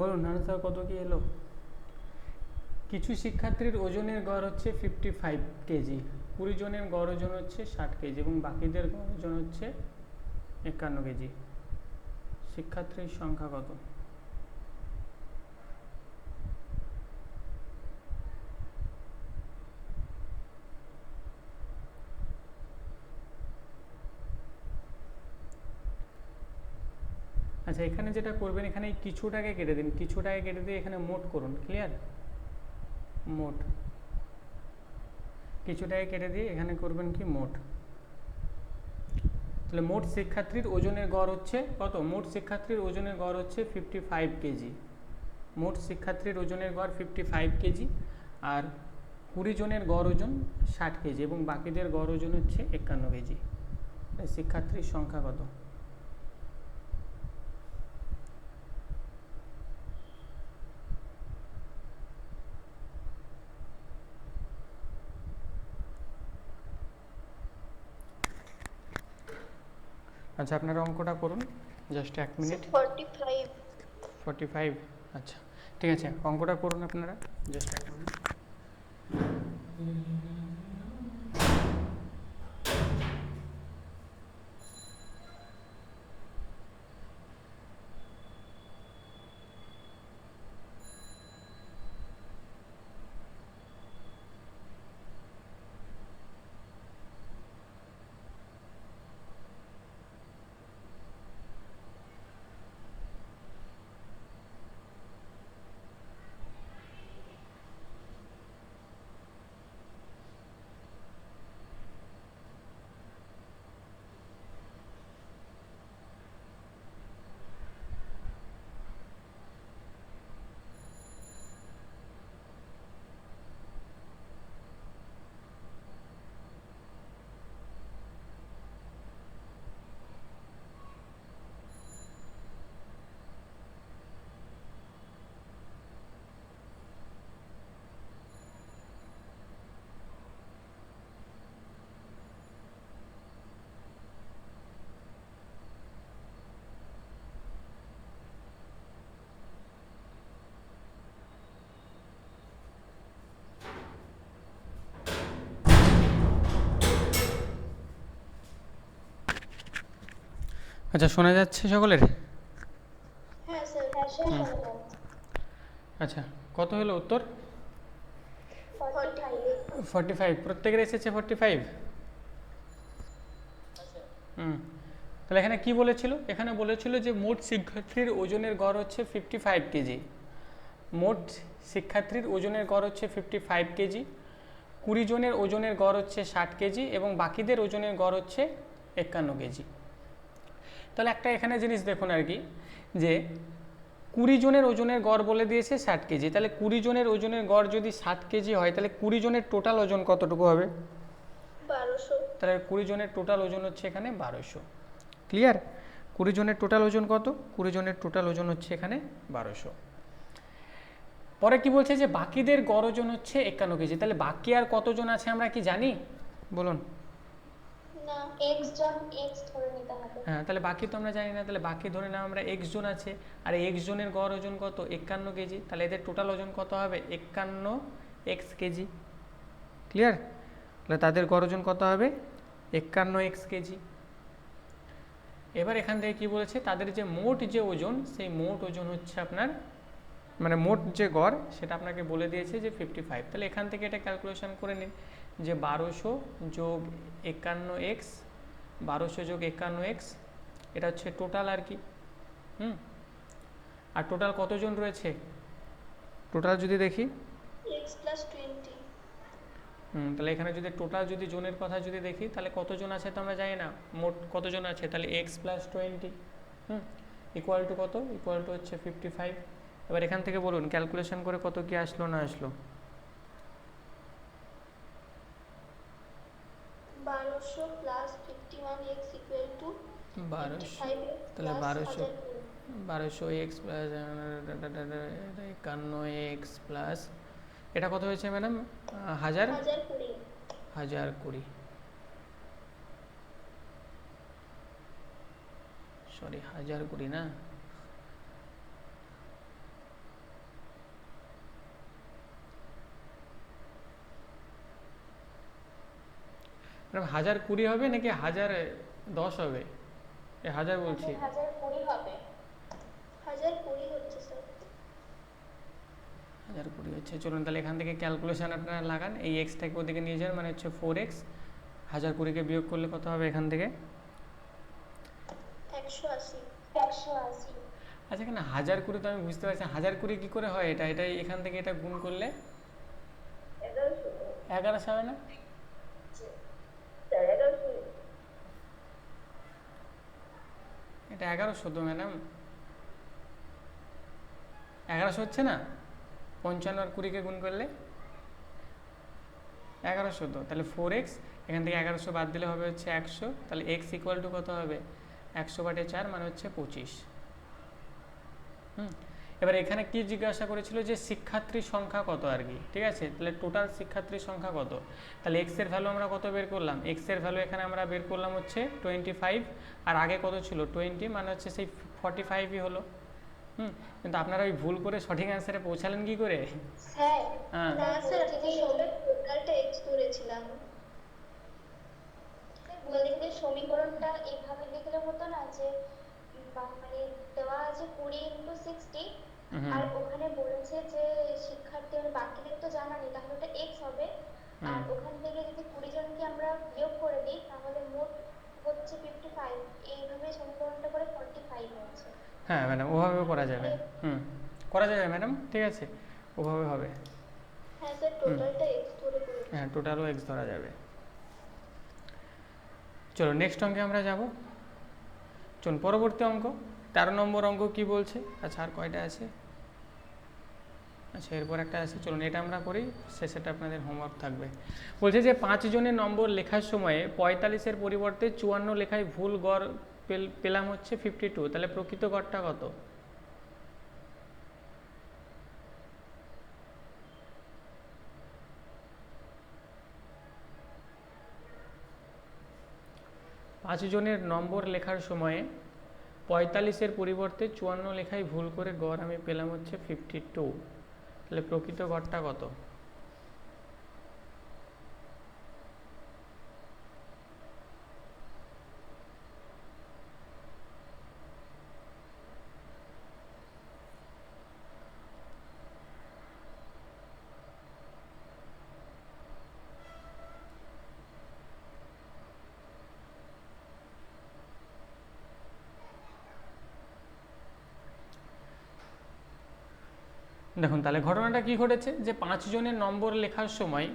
[SPEAKER 1] বলুন আনসার কত কি এলো? কিছু শিক্ষার্থীর ওজনের গড় হচ্ছে 55 কেজি, 20 জনের গড় ওজন হচ্ছে 60 কেজি এবং বাকিদের গড় ওজন হচ্ছে 51 কেজি। শিক্ষার্থীর সংখ্যা কত? আচ্ছা, এখানে যেটা করবেন, এখানে কিছুটাকে কেটে দিন, কিছুটাকে কেটে দিয়ে এখানে মোট করুন। ক্লিয়ার? মোট, কিছুটাকে কেটে দিয়ে এখানে করবেন কি মোট। তাহলে মোট শিক্ষার্থীর ওজনের গড় হচ্ছে কত? মোট শিক্ষার্থীর ওজনের গড় হচ্ছে 55 কেজি। মোট শিক্ষার্থীর ওজনের গড় 55 কেজি, আর 20 জনের গড় ওজন 60 কেজি এবং বাকিদের গড় ওজন হচ্ছে 51 কেজি। শিক্ষার্থীর সংখ্যা কত? আচ্ছা, আপনারা অঙ্কটা করুন, জাস্ট 1 মিনিট।
[SPEAKER 2] 45।
[SPEAKER 1] 45, আচ্ছা ঠিক আছে, অঙ্কটা করুন আপনারা, জাস্ট 1 মিনিট। আচ্ছা, শোনা যাচ্ছে সকলের?
[SPEAKER 2] হ্যাঁ স্যার,
[SPEAKER 1] আচ্ছা, কত হলো উত্তর? 45। প্রত্যেকের এসেছে 45? তাহলে এখানে কি বলেছিল? এখানে বলেছিল যে মোট শিক্ষার্থীর ওজনের গড় হচ্ছে 55 কেজি। মোট শিক্ষার্থীর ওজনের গড় হচ্ছে 55 কেজি, 20 জনের ওজনের গড় হচ্ছে 60 কেজি এবং বাকিদের ওজনের গড় হচ্ছে 51 কেজি। তাহলে একটা এখানে জিনিস দেখুন আর কি, যে 20 জনের ওজনের গড় বলে দিয়েছে 60 কেজি। তাহলে 20 জনের ওজনের গড় যদি 60 কেজি হয়, তাহলে 20 জনের টোটাল ওজন কতটুকু হবে?
[SPEAKER 2] 1200।
[SPEAKER 1] তাহলে 20 জনের টোটাল ওজন হচ্ছে এখানে 1200। ক্লিয়ার? 20 জনের টোটাল ওজন কত? 20 জনের টোটাল ওজন হচ্ছে এখানে 1200। পরে কি বলছে যে বাকিদের গড় ওজন হচ্ছে 51 কেজি। তাহলে বাকি আর কতজন আছে আমরা কি জানি? বলুন।
[SPEAKER 2] না, x জন x ধরে নিতে হবে।
[SPEAKER 1] হ্যাঁ, তাহলে বাকি তো আমরা জানি না, তাহলে বাকি ধরে নাও আমরা x জন আছে, আর x জনের গড় ওজন কত? 51 কেজি। তাহলে এদের টোটাল ওজন কত হবে? 51x KG. ক্লিয়ার? তাহলে তাদের গড় ওজন কত হবে? 51x KG. এবার এখান থেকে কি বলেছে? তাদের যে মোট যে ওজন, সেই মোট ওজন হচ্ছে আপনার, মানে মোট যে গড় সেটা আপনাকে বলে দিয়েছে যে 55। তাহলে এখান থেকে এটা ক্যালকুলেশন করে নিন যে 1200 যোগ 51x, 1200 যোগ 51x, এটা হচ্ছে টোটাল আর কি। আর টোটাল কতজন রয়েছে? টোটাল যদি দেখি,
[SPEAKER 2] x + 20।
[SPEAKER 1] তাহলে এখানে যদি টোটাল যদি জনের কথা যদি দেখি, তাহলে কতজন আছে তো আমরা জানি না, মোট কতজন আছে। তাহলে x + 20 ইকুয়াল টু কত? ইকুয়াল টু হচ্ছে 55। এবার এখান থেকে বলুন ক্যালকুলেশন করে কত কি আসলো না আসলো?
[SPEAKER 2] 1200 + 51x =
[SPEAKER 1] 1200। তাহলে 1200x প্লাস 51x প্লাস এটা কত হয়েছে ম্যাডাম? 1020। সরি, 1020 না, ম্যাডাম 1020 হবে নাকি 1010 হবে? 1000 বলছি।
[SPEAKER 2] 1020 হবে।
[SPEAKER 1] 1020 হচ্ছে। চলুন তাহলে এখান থেকে ক্যালকুলেশন আপনারা লাগান, এই এক্সটাকে ওদিকে নিয়ে যান, মানে হচ্ছে 4x। 1020-কে বিয়োগ করলে কত হবে এখান থেকে?
[SPEAKER 2] 180। 180।
[SPEAKER 1] আচ্ছা, এখানে 1020 তো আমি বুঝতে পারছি, 1020 কী করে হয়? এটাই এখান থেকে এটা গুণ করলে 1100 হবে না? এটা 1100 তো ম্যাডাম, 1100 হচ্ছে না? 55 আর 20-কে গুণ করলে 1100 তো, তাহলে 4x, এখান থেকে 1100 বাদ দিলে হবে হচ্ছে 100, তাহলে x ইকুয়াল টু কত হবে? 100/4 মানে হচ্ছে 25। এবার এখানে কি জিজ্ঞাসা করেছিল যে শিক্ষার্থীর সংখ্যা কত আর কি, ঠিক আছে? তাহলে টোটাল শিক্ষার্থীর সংখ্যা কত? তাহলে x এর ভ্যালু আমরা কত বের করলাম? x এর ভ্যালু এখানে আমরা বের করলাম হচ্ছে 25, আর আগে কত ছিল? 20, মানে হচ্ছে সেই 45ই হলো। কিন্তু আপনারা ওই ভুল করে সঠিক অ্যান্সারে পৌঁছালেন কি করে?
[SPEAKER 2] স্যার,
[SPEAKER 1] হ্যাঁ
[SPEAKER 2] না স্যার, আমি টোটালটা এক্স ধরেছিলাম। বলতে গেলে সমীকরণটা এইভাবে লিখলে হতো না যে মানে দেওয়া আছে 20 × 60, আর ওখানে বলেছে যে শিক্ষার্থী বাকিদের তো জানা নেই, তাহলে ওটা এক্স হবে। আর ওখান থেকে যদি 20 জনকে আমরা বিয়োগ করে দিই তাহলে মোট হচ্ছে 55। এইভাবে সমীকরণটা করে 45 হচ্ছে।
[SPEAKER 1] হ্যাঁ ম্যাডাম, ওভাবেও করা যাবে। করা যাবে ম্যাডাম, ঠিক আছে, ওভাবে হবে।
[SPEAKER 2] হ্যাঁ স্যার, টোটালটা এক্স ধরে করেছি।
[SPEAKER 1] হ্যাঁ, টোটালও এক্স ধরা যাবে। চলো নেক্সট অঙ্কে আমরা যাব। চলুন পরবর্তী অঙ্ক, 13 নম্বর অঙ্ক কি বলছে? আচ্ছা, আর কয়টা আছে? আচ্ছা, এরপর একটা আছে, চলুন এটা আমরা করি, শেষেটা আপনাদের হোমওয়ার্ক থাকবে। বলছে যে 5 জনের নম্বর লেখার সময়ে 45-এর পরিবর্তে 54 লেখায় ভুল গড় পেলাম হচ্ছে 52, তাহলে প্রকৃত গড়টা কত? পাঁচ জনের নম্বর লেখার সময়ে 45-এর পরিবর্তে 54 লেখায় ভুল করে গড় আমি পেলাম হচ্ছে 52, তাহলে প্রকৃত গড়টা কত? দেখুন তাহলে ঘটনাটা কি ঘটেছে, যে 5 জনের নম্বর লেখার সময়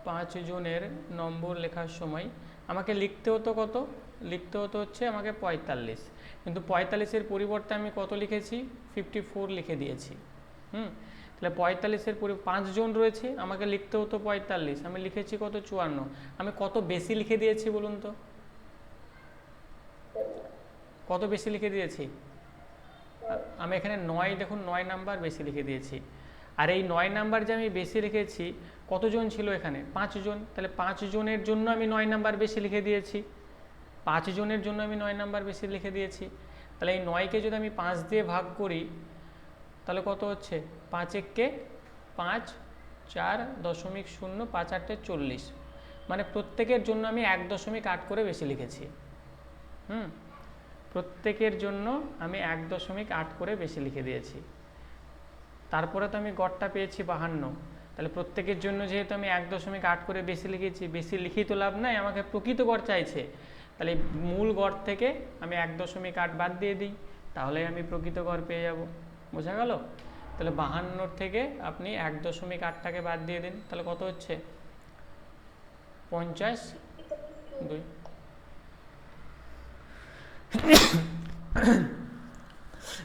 [SPEAKER 1] 5 জনের নম্বর লেখার সময় আমাকে লিখতে হতো কত? লিখতে হতো হচ্ছে আমাকে 45, কিন্তু 45-এর পরিবর্তে আমি কত লিখেছি? 54 লিখে দিয়েছি। তাহলে 45-এর 5 জন রয়েছে, আমাকে লিখতে হতো 45, আমি লিখেছি কত? 54। আমি কত বেশি লিখে দিয়েছি বলুন তো? কত বেশি লিখে দিয়েছি? আমি এখানে 9, দেখুন 9 নাম্বার বেশি লিখে দিয়েছি। আর এই 9 নাম্বার যে আমি বেশি লিখেছি, কতজন ছিল এখানে? 5 জন, তাহলে 5 জনের জন্য আমি 9 নাম্বার বেশি লিখে দিয়েছি। 5 জনের জন্য আমি 9 নাম্বার বেশি লিখে দিয়েছি। তাহলে এই 9-কে যদি আমি 5 দিয়ে ভাগ করি তাহলে কত হচ্ছে? 5 একে 5, 4.0, 5 8 40, মানে প্রত্যেকের জন্য আমি 1.8 করে বেশি লিখেছি। প্রত্যেকের জন্য আমি 1.8 করে বেশি লিখে দিয়েছি। তারপরে তো আমি গড়টা পেয়েছি 52, তাহলে প্রত্যেকের জন্য যেহেতু আমি 1.8 করে বেশি লিখেছি, বেশি লিখেই তো লাভ নাই, আমাকে প্রকৃত গড় চাইছে। তাহলে মূল গড় থেকে আমি 1.8 বাদ দিয়ে দিই, তাহলে আমি প্রকৃত গড় পেয়ে যাব। বোঝা গেল? তাহলে 52 থেকে আপনি 1.8টাকে বাদ দিয়ে দিন, তাহলে কত হচ্ছে? 52।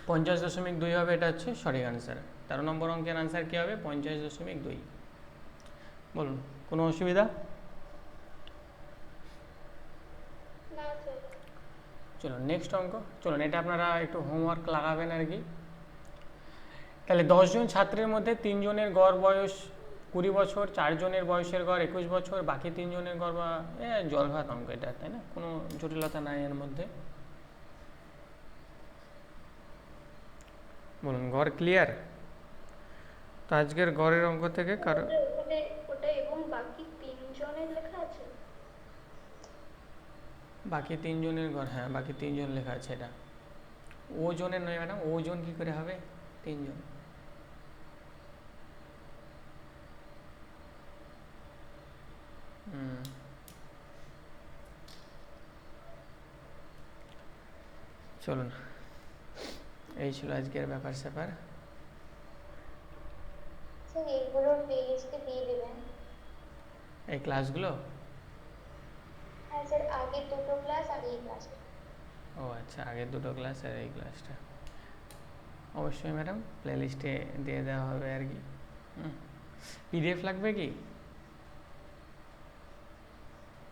[SPEAKER 1] 50.2 হবে, এটা হচ্ছে সঠিক আনসার। 13 নম্বর অঙ্কের আনসার কী হবে? 50.2। বলুন, কোনো অসুবিধা? চলুন নেক্সট অঙ্ক, চলুন এটা আপনারা একটু হোমওয়ার্ক লাগাবেন আর কি। তাহলে 10 জন ছাত্রের মধ্যে 3 জনের গড় বয়স 20 বছর, 4 জনের বয়সের গড় 21 বছর, বাকি 3 জনের গড় বা জলভাত অঙ্ক এটা, তাই না? কোনো জটিলতা নাই এর মধ্যে। বলুন, গড় ক্লিয়ার? তো আজকের গড়ের অঙ্ক থেকে কারো
[SPEAKER 2] ওটা এবং বাকি 3 জনের লেখা আছে?
[SPEAKER 1] বাকি 3 জনের গড়, হ্যাঁ বাকি 3 জন লেখা আছে। এটা ওজনের নয় ম্যাডাম, ওজন কি করে হবে? 3 জন। চলুন, এই ছিল আজকের ব্যাপার স্যাপার।
[SPEAKER 2] স্যার এইগুলোর প্লেলিস্টে দিয়ে দেবেন।
[SPEAKER 1] এই ক্লাসগুলো?
[SPEAKER 2] হ্যাঁ স্যার, আগের দুটো ক্লাস আর এই ক্লাসটা।
[SPEAKER 1] ও আচ্ছা, আগের দুটো ক্লাস আর এই ক্লাসটা অবশ্যই ম্যাডাম প্লেলিস্টে দিয়ে দেওয়া হবে আর কি। পিডিএফ লাগবে কি?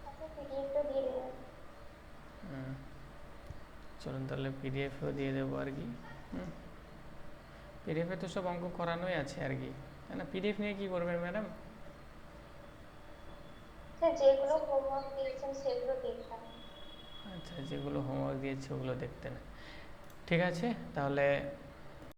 [SPEAKER 2] আচ্ছা, পিডিএফটা দিয়ে দেবেন।
[SPEAKER 1] চলুন তাহলে পিডিএফও দিয়ে দেবো আর কি। পিডিএফে তো সব অঙ্ক করানোই আছে আর কি, তাই না? পিডিএফ নিয়ে কি করবেন ম্যাডাম?
[SPEAKER 2] স্যার যেগুলো হোমওয়ার্ক দিয়েছেন সেগুলো দেখলাম।
[SPEAKER 1] আচ্ছা, যেগুলো হোমওয়ার্ক দিয়েছে ওগুলো দেখতেন। ঠিক আছে, তাহলে